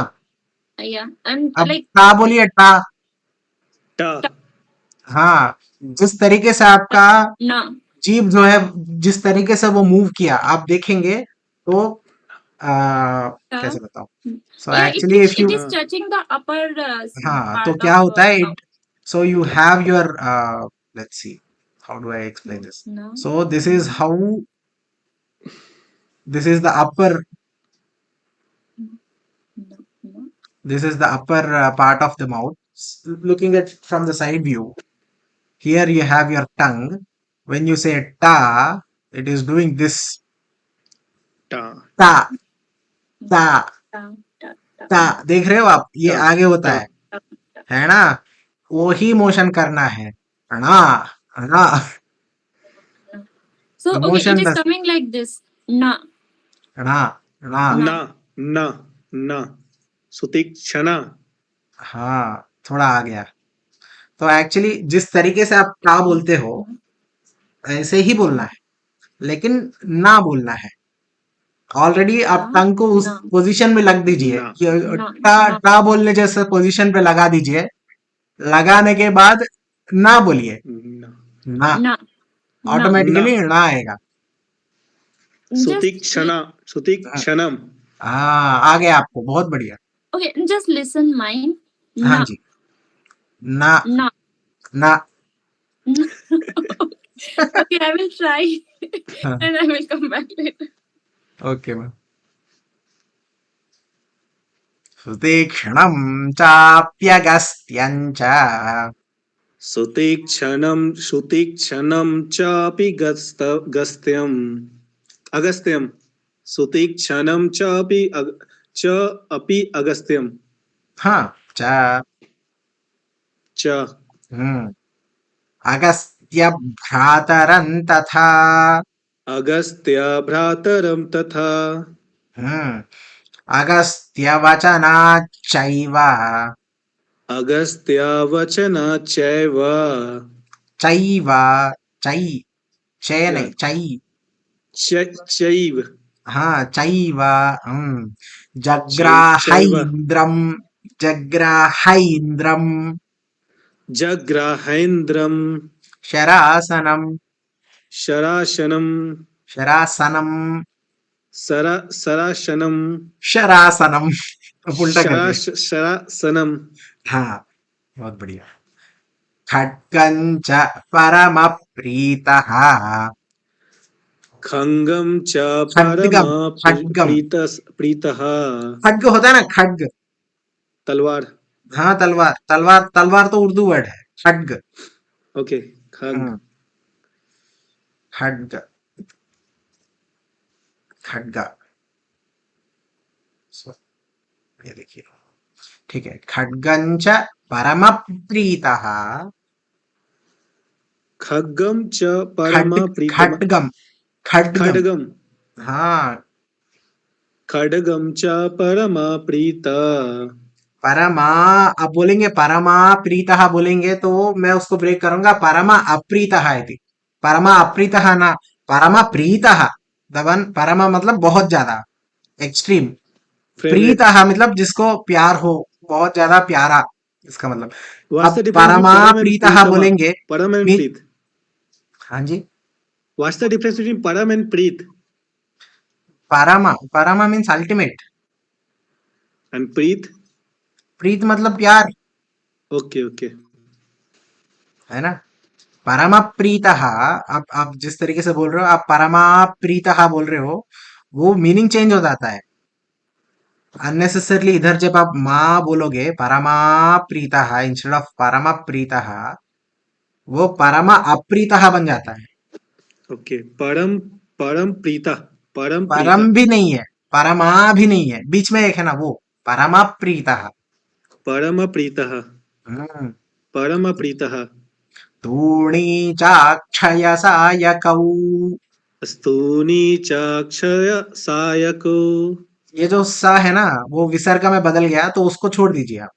Yeah, and अब like टा बोलिए टा। टा हाँ जिस तरीके से आपका na. जीभ जो है, जिस तरीके से वो मूव किया आप देखेंगे तो कैसे बताऊं। सो Yeah, actually if you it is touching the upper. हाँ तो part क्या of, होता है mouth. It, so you have your let's see how do I explain this. No. So this is how, this is the upper, No, no. this is the upper part of the mouth. Looking at from the side view, here you have your tongue. When you say ta, it is doing this टा ta ta Ta, ta, ta, ta। देख रहे हो आप, ये ता, आगे होता ता। है है ना, वही मोशन करना है ना ना। So The okay, motion it is does coming like this. Na. ना ना ना न न सुतीक्षणा हाँ, थोड़ा आ गया। तो एक्चुअली जिस तरीके से आप टा बोलते हो ऐसे ही बोलना है, लेकिन ना बोलना है। ऑलरेडी आप ना टंग को उस ना पोजीशन में लग दीजिए ना कि ना टा ना टा बोलने जैसे पोजीशन पे लगा दीजिए। लगाने के बाद ना बोलिए। न ना ना ना न ऑटोमेटिकली ना आएगा। just सुतीक्षणा हाँ, सुतीक्षणम आ गया आपको, बहुत बढ़िया। okay, just listen mine. हाँ Na जी, ना na ना। okay, I will try हाँ, and I will come back later. Okay ma'am. सुतीक्ष्णं चाप्यगस्त्यं च सुतीक्षणं चापि गस्त्यम् अगस्त्यम् सुतीक्षणं च अपि अगस्त्यम् हाँ च च हम्म अगस्त्य भ्रातरं तथा अगस्त्य भ्रातरं तथा हम्म अगस्त्यवचनाच्चैव अगस्त्यावचनाच्चैव चैव चै चै या नहीं चै चैव हाँ चैव चैव जग्राहैन्द्रं जग्राहैन्द्रं जग्राहेन्द्रं शरासनं शरासनं शरासनं सरासनं शरासनं उल्टा कर दिया। शरासनं हाँ, बहुत बढ़िया। खड्गं च परमप्रीतः खंगम च खड्गम परमा खड्गम प्रीतः खड्ग होता है ना, खड्ग। तलवार हाँ, तलवार तलवार तलवार तो उर्दू वर्ड है। खड्ग। ओके खग हम्म खड्ग खड्गा। So, ये देखिए, ठीक है। खड्गं च परमप्रीतः खड्गम च खड्ग परमा प्रीतम खड्गम खड्गम खड्गम हाँ, खड्गम च परमा प्रीत परमा। अब बोलेंगे परमा प्रीतः बोलेंगे तो मैं उसको ब्रेक करूंगा। परमा अप्रीतः इति। परमा अप्रीतः ना, परमा प्रीतः। दबन परमा मतलब बहुत ज्यादा, एक्सट्रीम। फेवरेट प्रीतः मतलब जिसको प्यार हो, बहुत ज्यादा प्यारा, इसका मतलब। व्हाट्स अब द डिफरेंस बिटवीन परमा परम एंड प्रीतः प्रीतमा बोलेंगे परम एंड मी। प्रीत हाँ जी। व्हाट्स द डिफरेंस बिटवीन परम एंड प्रीत परमा परमा मीन्स अल्टीमेट। एंड प्रीत प्रीत मतलब प्यार, ओके ओके है ना। परमा प्रीतः, आप जिस तरीके से बोल रहे हो, आप परमा प्रीतः बोल रहे हो, वो मीनिंग चेंज हो जाता है अननेसेसरली। इधर जब आप माँ बोलोगे परमा प्रीतः इंस्टेड ऑफ परमा प्रीतः, वो परमा अप्रीतः बन जाता है। ओके परम परम प्रीता परम प्रीता परम भी नहीं है, परमा भी नहीं है, बीच में एक है ना, वो परमा प्रीतः। परम प्रीतः हम्म परम प्रीतः तूणी चाक्षय सायकौ। स्तूनी चाक्षय सायको ये जो सा है ना, वो विसर्ग में बदल गया, तो उसको छोड़ दीजिए आप।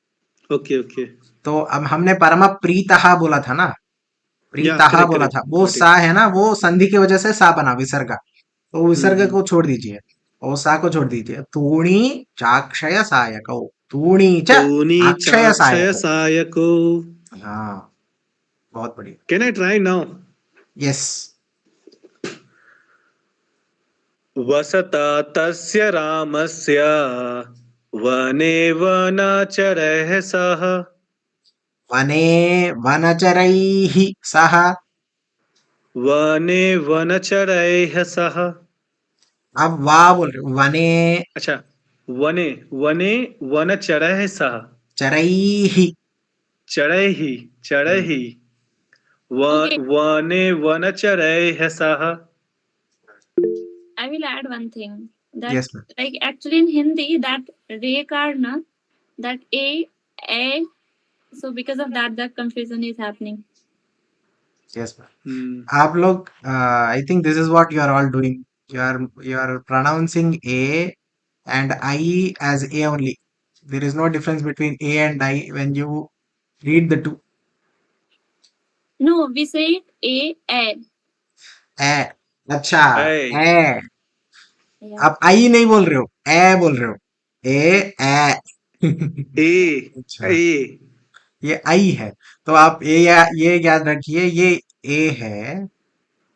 ओके ओके तो अब हमने परमा प्रीतः बोला था ना, या प्रीतः करेक्ट बोला था, करेक्ट वो गॉट सा इट है ना, वो संधि की वजह से सा बना विसर्ग। तो विसर्ग हम्म को छोड़ दीजिए और सा को छोड़ दीजिए। तूणी चाक्षय सायकौ। तूणी च स्तूनी अक्षय चाक्षय सायकौ। सायको हाँ, बहुत बढ़िया। Can I try now yes. वसता तस्य रामस्य वने वनाचरैः सह वने वनचरैः सह। वने वनचरैः सह अब वाह बोल रहे हो, वने अच्छा वने वने वनचरैः सह चरैः। चरैः चरैः Okay, वने वनचरैः सह I will add one thing that yes ma'am. like actually in Hindi that re karna that a so because of that the confusion is happening. Yes ma'am. आप लोग, I think this is what you are all doing. You are pronouncing a and I as A only. There is no difference between A and I when you read the two. No, we say it a. ए, अच्छा, ऐ ए, Yeah. आप आई नहीं बोल रहे हो, ए बोल रहे हो, ए ए अच्छा, ए ये आई है, तो आप ये याद रखिए, ये ए है.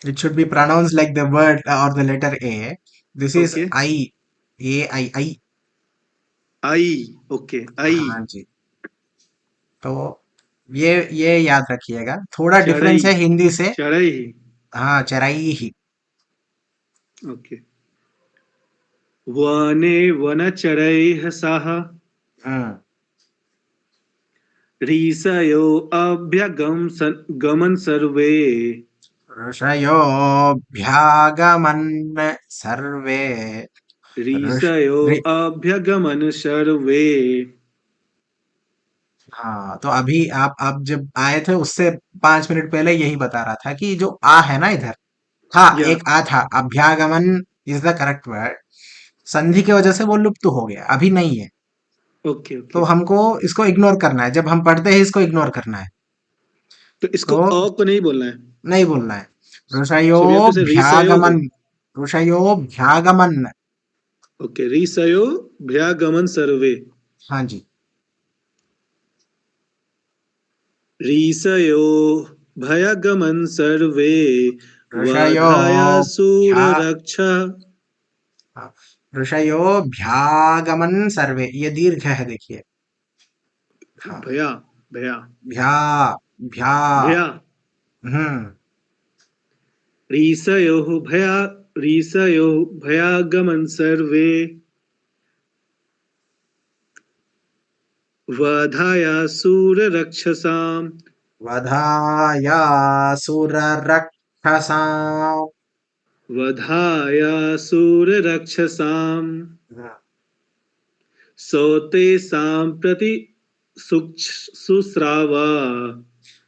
It should be pronounced like the word or the letter A. This is okay I. A I. I okay I हाँ जी. तो ये याद रखिएगा. थोड़ा डिफरेंस चढ़ई है हिंदी से. चढ़ई हाँ, चराई ही. ओके वने वन चढ़ई सह हम्म. ऋषयो गमन सर्वे ऋषयोऽभ्यागमन् सर्वे. ऋष ऋषयो ऋ- अभ्यगमन सर्वे हाँ, तो अभी आप जब आए थे उससे 5 मिनट पहले यही बता रहा था कि जो आ है ना इधर, था, या एक आ था. अभ्यागमन इज द करेक्ट वर्ड. संधि की वजह से वो लुप्त हो गया, अभी नहीं है. ओके तो ओके हमको इसको इग्नोर करना है. जब हम पढ़ते हैं इसको इग्नोर करना है. तो इसको तो अ को नहीं बोलना है नहीं बोलना है. सो वी हैव टू से ऋषयो ऋषयोभ्यागमन. ऋषयोभ्यागमन. ओके ऋषयो भ्यागमन सर्वे हाँ जी. ऋषयो भयगमन सर्वे ऋषयोभ्या वधायासुर रक्ष हाँ, ऋषयोभ्यागमन सर्वे, ये दीर्घ है देखिए. हाँ. भया भया भ्या भ्या. भया हम्म. ऋषयो भयागमन सर्वे वधायासुर रक्षसाम वधायासुररक्षसाम्. वधायासुर रक्षसाम सौतेषां प्रति शुश्राव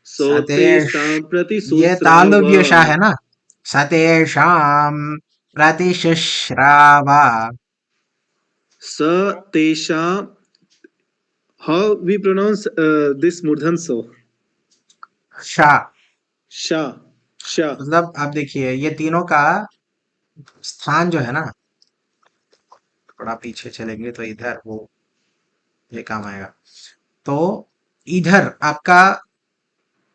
सतेष सौतेषां प्रति ये शुश्राव तालव्य है ना. सतेषां प्रतिशुश्रावा. सतेषां how we pronounce this murdhan so शा. sha sha मतलब आप देखिए ये तीनों का स्थान जो है ना, थोड़ा पीछे चलेंगे तो इधर वो ये काम आएगा. तो इधर आपका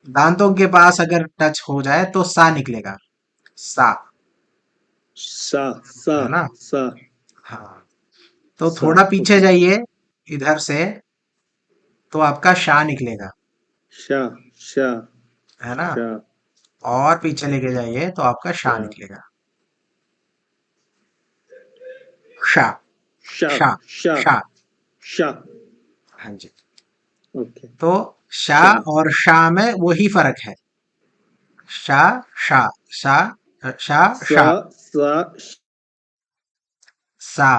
दांतों के पास अगर टच हो जाए तो सा निकलेगा. सा. sa sa है ना. sa हाँ. तो sa थोड़ा पीछे okay जाइए इधर से तो आपका शा निकलेगा. sha sha है ना. sha और पीछे लेके जाइए तो आपका शा sha निकलेगा. शा. sha शा. sha शा. sha हाँ जी. okay तो शा sha और शा में वही फर्क है. शा शा शा शा sa शा. sa सा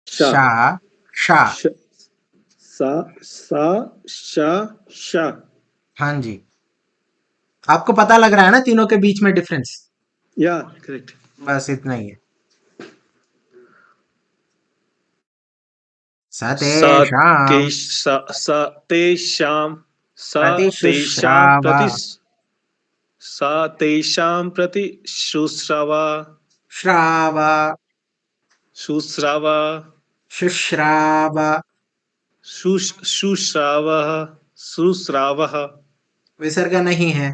sha शा शा. sh sa sa sha sha हाँ जी. आपको पता लग रहा है ना तीनों के बीच में डिफरेंस. yeah correct बस इतना ही है. सतेषां सतेषां प्रतिशुश्रावा. तेषां प्रति शुश्रावा श्रावा. शुश्रावा शुश्रावा. शुश्रावः शुश्रावः विसर्ग नहीं है.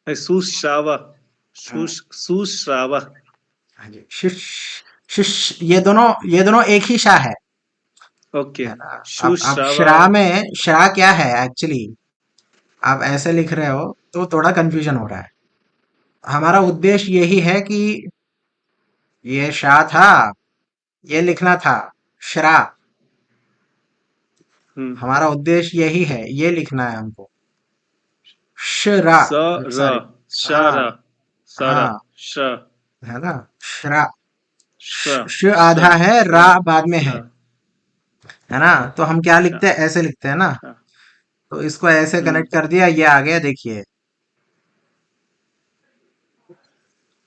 शुश्रावः हाँ. शुश्रावः हाँ जी. शुश शुश ये दोनों एक ही शा है. ओके है ना. अब श्रा शुश्रावा में श्रा क्या है एक्चुअली, आप ऐसे लिख रहे हो तो थोड़ा कंफ्यूजन हो रहा है. हमारा उद्देश्य यही है कि ये शा था, ये लिखना था श्रा. हमारा उद्देश्य यही है, ये लिखना है हमको. श्रा. स र सॉरी. श हाँ. र स र हाँ. श है ना. श्रा. श श आधा है, रा बाद में श है ना. तो हम क्या श लिखते हैं, ऐसे लिखते हैं ना. श तो इसको ऐसे कनेक्ट कर दिया, ये आ गया. देखिए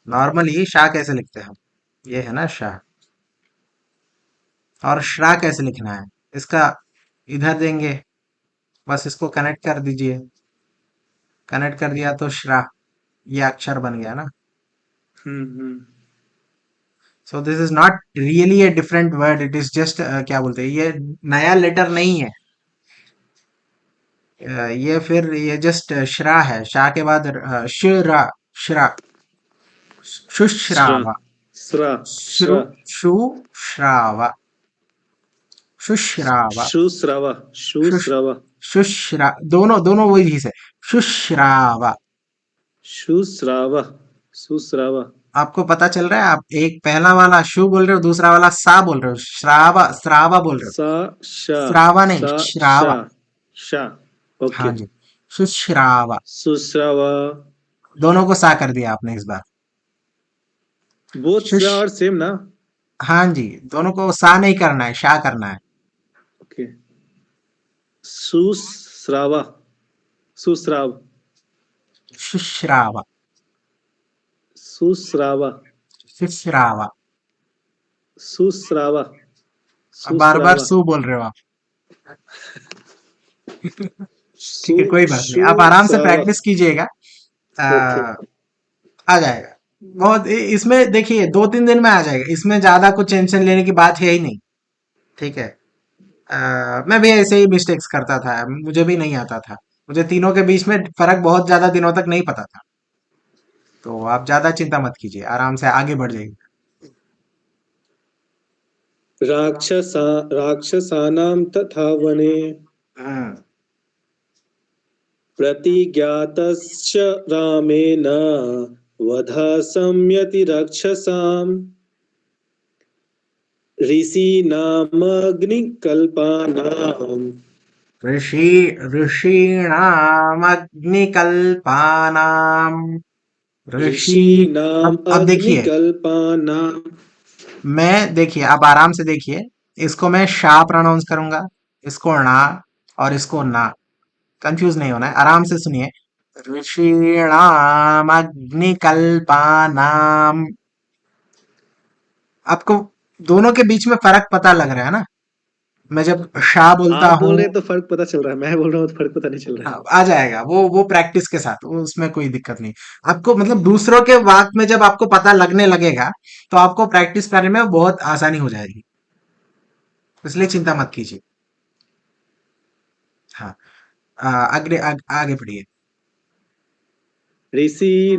नॉर्मली शाह कैसे लिखते हैं हम, ये है ना शाह. और श्रा कैसे लिखना है? इसका इधर देंगे, बस इसको कनेक्ट कर दीजिए। कनेक्ट कर दिया तो श्रा ये अक्षर बन गया ना। Hmm. So this is not really a different word, it is just क्या बोलते हैं, ये नया लेटर नहीं है। ये फिर ये जस्ट श्रा है, शा के बाद श्रा, श्रा, श्रा शुश्रावा, श्रा श्रु, श्रा शुश्रावा, शुश्रावा, शुश्रावा शुश, शुश्रावा शुश्रा, दोनों दोनों वही चीज है। शुश्रावा। शुश्रावा सुश्रावा। आपको पता चल रहा है? आप एक पहला वाला शु बोल रहे हो, दूसरा वाला सा बोल रहे हो, श्रावा, श्रावा बोल रहे हो। सा शा श्रावा नहीं, सा श्रावा। शा शा। हाँ ओके। जी, शुश्रावा। सुश्रावा। दोनों को सा कर दिया आपने इस बार। बोथ शुश, आर सेम ना? हाँ जी, दोनों को सा नहीं करना है, शा करना है। ओके। सुश्रावा सुश्राव शुश्रावा, सुश्रावा शुश्रावा। सुश्रावा अब बार बार सुश्रावा सु बोल रहे हो आप। सु ठीक है, कोई बात नहीं, आप आराम से सुश्रावा। प्रैक्टिस कीजिएगा। ओके। आ जाएगा। बहुत इसमें देखिए 2-3 दिन में आ जाएगा, इसमें ज्यादा कुछ टेंशन लेने की बात है ही नहीं। ठीक है। मैं भी ऐसे ही मिस्टेक्स करता था, मुझे भी नहीं आता था। मुझे तीनों के बीच में फर्क बहुत ज्यादा दिनों तक नहीं पता था। तो आप ज्यादा चिंता मत कीजिए, आराम से आगे बढ़ जाइए। राक्षसानां तथा वने हम्म, प्रतिज्ञातश्च रामेण वधः संयति रक्षसाम् ऋषीणामग्निकल्पानाम् ऋषीणामग्निकल्पानाम। ऋषि, ऋषीणाम् अब देखिए, अग्निकल्पानाम्। मैं देखिए, आप आराम से देखिए, इसको मैं शा प्रोनाउंस करूंगा, इसको ना, और इसको ना। कंफ्यूज नहीं होना है, आराम से सुनिए। ऋषीणाम अग्निकल्पानाम। आपको दोनों के बीच में फर्क पता लग रहा है ना? मैं जब शा बोलता आप बोल हूँ, रहे हैं तो फर्क पता चल रहा है, मैं बोल रहा हूँ तो फर्क पता नहीं चल रहा है। हाँ, आ जाएगा वो प्रैक्टिस के साथ, वो उसमें कोई दिक्कत नहीं। आपको मतलब दूसरों के वाक में जब आपको पता लगने लगेगा, तो आपको प्रैक्टिस करने में बहुत आसानी हो जाएगी, इसलिए चिंता मत कीजिए। हाँ, आगे बढ़िए। ऋषि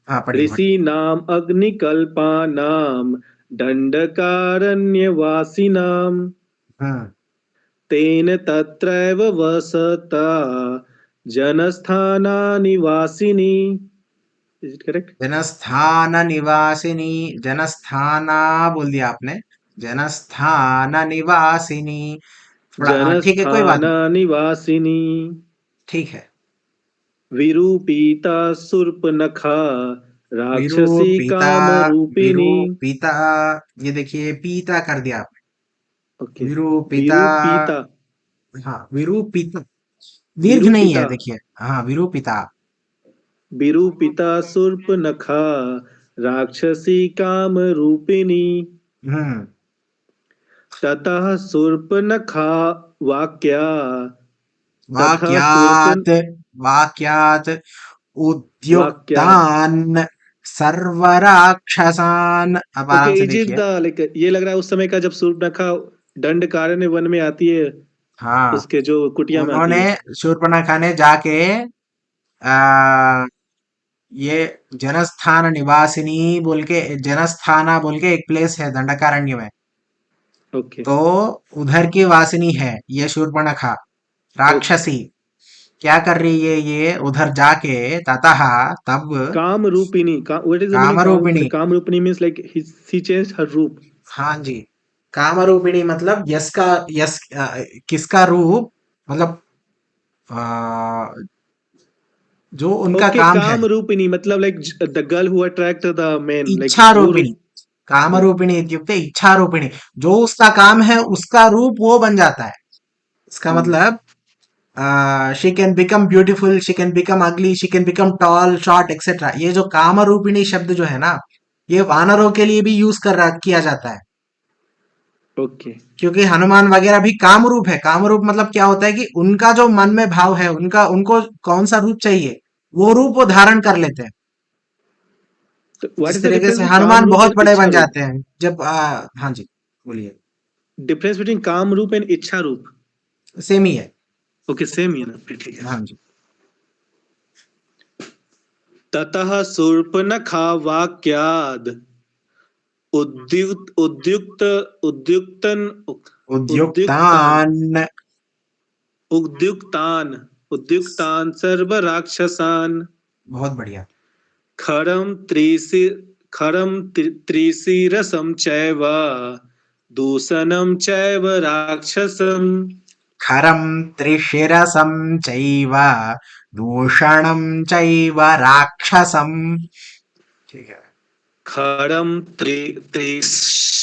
हाँ, पढ़िए पढ़िए। ऋषीणाम् अग्निकल्पानाम् दण्डकारण्यवासिनाम् हम्म, तेन तत्रैव वसता जनस्थानानिवासिनी। Is it correct? जनस्थान निवासिनी, जनस्थाना बोल दिया आपने, जनस्थान निवासिनी। थोड़ा ठीक है, कोई बात नहीं, जनस्थानानिवासिनी ठीक है। विरूपिता शूर्पणखा राक्षसी विरूपिता, कामरूपिणी। विरूपिता, ये देखिए पीता कर दिया आपने। ओके। विरूपिता, विरूपिता हाँ विरूपिता, दीर्घ नहीं है विरूपिता देखिए। हाँ, विरूपिता। विरूपिता शूर्पणखा राक्षसी कामरूपिणी। हम्म, ततः शूर्पणखा वाक्या ततः वाक्यात, वाक्यात वाक्या। उद्युक्तान सर्वराक्षसान। अब ओके, आराम से इज इट देखिए। द लाइक ये लग रहा है उस समय का जब शूर्पणखा दंडकारण्य वन में आती है, हाँ, उसके जो कुटिया में आती उन्होंने, है। शूर्पणखा ने जाके आ, ये जनस्थान निवासिनी बोल के, जनस्थाना बोल के एक प्लेस है दंडकारण्य में, ओके तो उधर की वासिनी है ये शूर्पणखा, राक्षसी। क्या कर रही है ये उधर जाके? ततः, तब, काम रूपिणी का व्हाट इज द मीनिंग? कामरूपिणी। काम रूपिणी means like she changed her रूप। हाँ जी, कामरूपिणी मतलब यश का, यश किसका रूप, मतलब आ, जो उनका ओके, काम है, काम रूपिणी मतलब like the girl who attract the man, like इच्छा वो रूपिणी। रूप। कामरूपिणी इत्युक्ते इच्छा रूपिणी, जो उसका काम है उसका रूप वो बन जाता है। इसका मतलब she can become beautiful, she can become ugly, she can become tall, short, etcetera. ये जो कामरूपिणी शब्द जो है ना, ये वानरों के लिए भी यूज किया जाता है। ओके क्योंकि हनुमान वगैरह भी कामरूप है। कामरूप मतलब क्या होता है कि उनका जो मन में भाव है, उनको कौन सा रूप चाहिए, वो रूप वो धारण कर लेते हैं। तो व्हाट इस इज द तरीके डिफरेंस से बिटवीन काम हनुमान रूप बहुत एंड बड़े इच्छा बन रूप? जाते हैं जब हाँ जी, बोलिए। डिफरेंस बिटवीन काम रूप एंड इच्छा रूप? सेम ही है। ओके सेम ही है ना, फिर ठीक है। हाँ जी। ततः शूर्पणखा वाक्याद् उद्युक्त उद्युक्त उद्युक्तन उद्युक्तान उद्युक्तान। उद्युक्तान उद्युक्तान सर्व राक्षसान बहुत बढ़िया। खरम त्रिशिरसम चैव दूषणम चैव राक्षसम। खरं त्रिशिरसं चैव दूषणं चैव राक्षसम्। ठीक है। खरम त्रिशिरसरम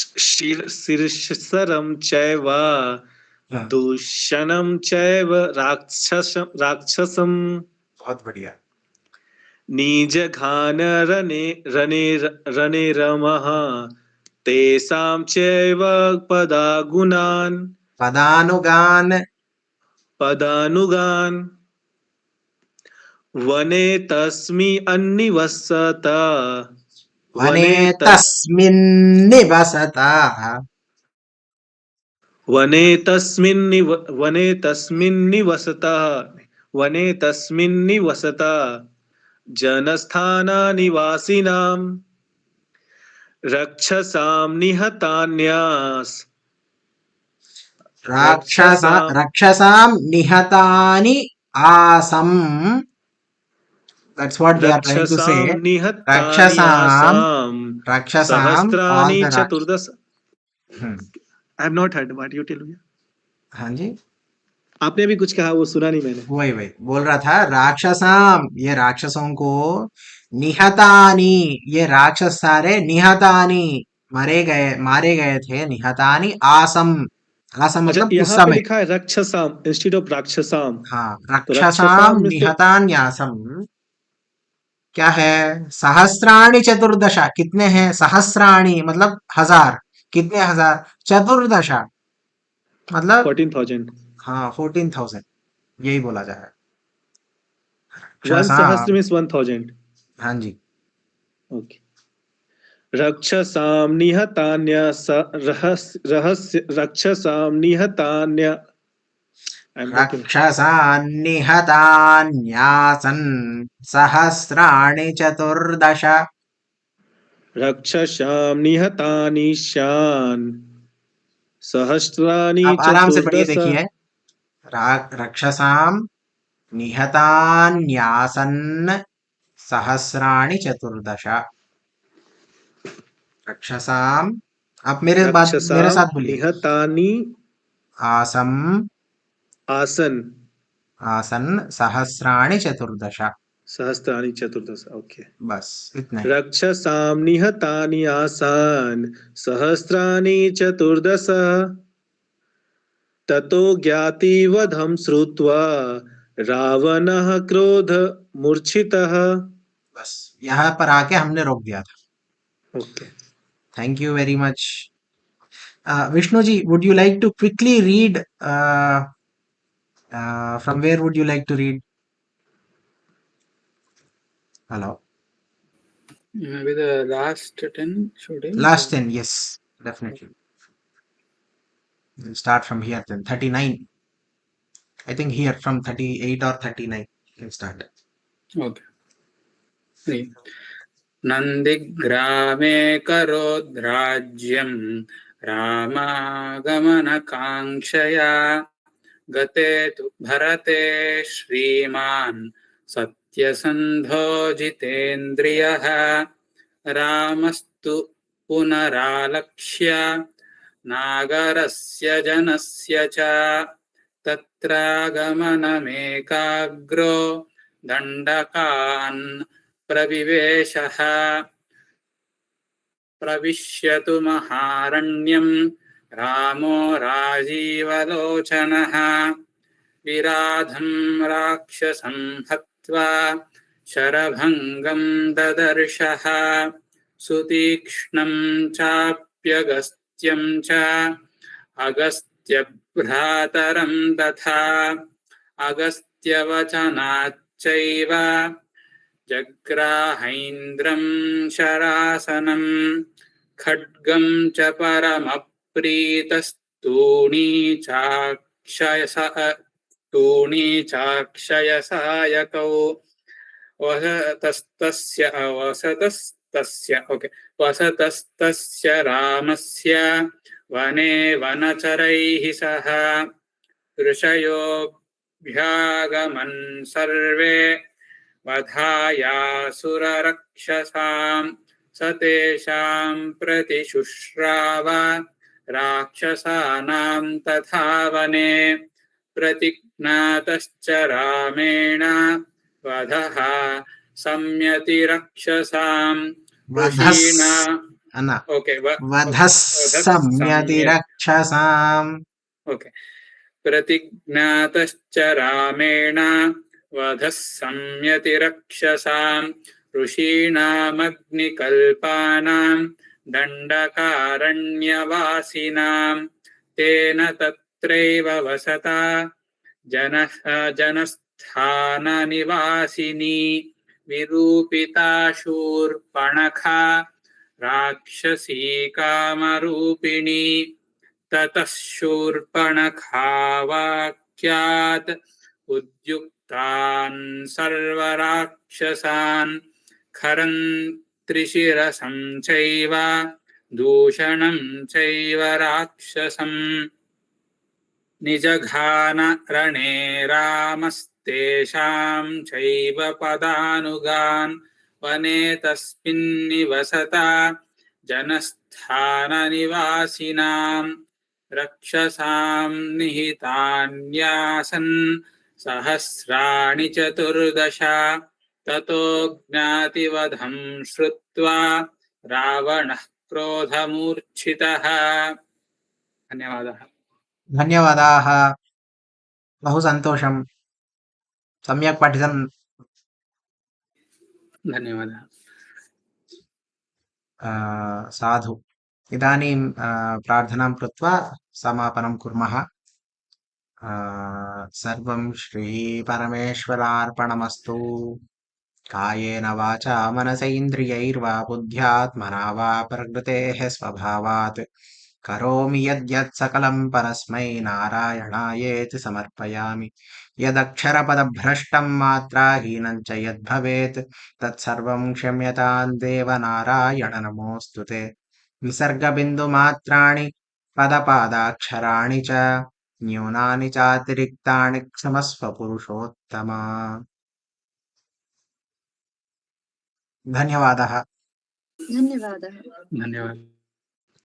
चैव हाँ, दूषणम चैव राक्षसम। बहुत बढ़िया। निजघान रणे रणे रणे रमः तेषां चैव पदागुणान् पदानुगान। पदानुगान् वने तस्मि अन्निवसत वने वने तस् तस्मिन्निवसतः। वने तस्मिन्निव वने तस्मिन्निवसतः वने तस्मिन्निवसतः जनस्थाननिवासिनां रक्षसां निहतान्यास् रक्षसां राक्षसां निहतानि आसम्। That's what they are trying to रक्षसां say. Rakshasam, निहतान्यासां Rakshasam, all सहस्राणि the चतुर्दश। Hmm. I have not heard what you tell me. हाँ जी, आपने भी कुछ कहा, वो सुना नहीं मैंने। वही वही बोल रहा था। राक्षसाम, ये राक्षसों को। निहतानी, ये राक्षस सारे निहतानी, मारे गए थे। निहतानी आसम। आसम अच्छा, मतलब उस यहाँ पे समय। लिखा है रक्षसाम इंस्टेड ऑफ राक्षसाम। हाँ, तो रक्षसाम रक्षसाम मीन्स तो निहतान्यासम क्या है? सहस्राणि चतुर्दशा, कितने हैं? सहस्राणि मतलब हजार। कितने हजार? चतुर्दशा मतलब 14,000। हाँ, 14,000, यही बोला जाए। वन सहस्र रक्षसाम। मीन्स 1,000। हाँ जी। ओके। रक्षसां रक्षसां निहतान्य। I am breaking. रक्षसान्निहतान्यासन् सहस्राणि चतुर्दश। रक्षसां निहतानि शान् सहस्राणि आप आराम से पढ़िए, चतुर्दश। देखिए। रक्षसाम निहतान्यासन् सहस्राणि चतुर्दश। रक्षसाम, आप मेरे रक्षसां साथ बोलिए। निहतानि आसम, आसन आसन् सहस्राणि चतुर्दश। सहस्राणि चतुर्दश। ओके। बस इतना ही। रक्षसां निहतानि आसान् सहस्राणि चतुर्दश ततो ज्ञातिवधं श्रुत्वा रावणः क्रोधमूर्छितः। बस यहाँ पर आके हमने रोक दिया था। Okay. Thank you very much. Vishnu ji, would you like to quickly read? From where would you like to read? Hello. Maybe the last 10 should I? Last 10, yes, definitely. We'll start from here then. 39. I think here from 38 or 39. Let's start. Okay. नन्दिग्रामे करोद्राज्यं रामागमनकाङ्क्षया गते तु भरते श्रीमान् सत्यसन्धो जितेन्द्रियः रामस्तु पुनरालक्ष्य नागरस्य जनस्य च तत्रागमनमेकाग्रो दण्डकान् प्रविवेशः प्रविश्यतु महारण्यं रामो राजीवलोचनः विराधं राक्षसं हत्वा शरभङ्गं ददर्शः सुतीक्ष्णं चाप्यगस्त्यं च अगस्त्यभ्रातरं तथा अगस्त्यवचनाच्चैव जग्राहैन्द्रं शरासनं खड्गं च परमप्रीतस्तूणी चाक्षयसायकौ वसतस्तस्य रामस्य वने वनचरैः सह ऋषयोऽभ्यागमन् सर्वे वधायासुररक्षसां स तेषां प्रतिशुश्राव राक्षसानां तथा वने प्रतिज्ञातश्च रामेण वधः संयतिरक्षसां ऋषीणा అన్న ओके వధస్సమ్యతిరక్షసాం ओके प्रतिज्ञातश्च रामेण वधः संयतिरक्षसां ऋषीणामग्निकल्पानां दण्डकारण्यवासिनां तेन तत्रैव वसता जनस्थाननिवासिनी विरूपिता शूर्पणखा राक्षसी कामरूपिणी ततः शूर्पणखावाक्यात् उद्युक्तान् सर्वराक्षसान् खरन् त्रिशिरसं चैव दूषणं चैव राक्षसम् निजघान रणे रामस्तेषां चैव पदानुगान् वने तस्मिन्निवसता जनस्थाननिवासिनां रक्षसां निहितान्यासन् सहस्राणि चतुर्दश ततो ज्ञातिवधं श्रुत्वा रावणः क्रोधमूर्छितः धन्यवादः ధన్యవాదాः बहु सन्तोषं सम्यक् पठितं धन्यवादः साधु इदानीं प्रार्थनां कृत्वा समापनं कुर्मः सर्वं श्रीपरमेश्वरार्पणमस्तु कायेन वाचा मनसेन्द्रियैर्वा बुद्ध्यात्मना वा प्रकृतेः स्वभावात् करोमि यद्यत् सकलं परस्मै नारायणायेति समर्पयामि यदक्षरपदभ्रष्टं मात्राहीनं च यद्भवेत् तत्सर्वं क्षम्यतां देव नारायण नमोऽस्तु ते विसर्गबिन्दुमात्राणि पदपादाक्षराणि च न्यूनानि चातिरिक्तानि क्षमस्व पुरुषोत्तम धन्यवादः धन्यवादः धन्यवादः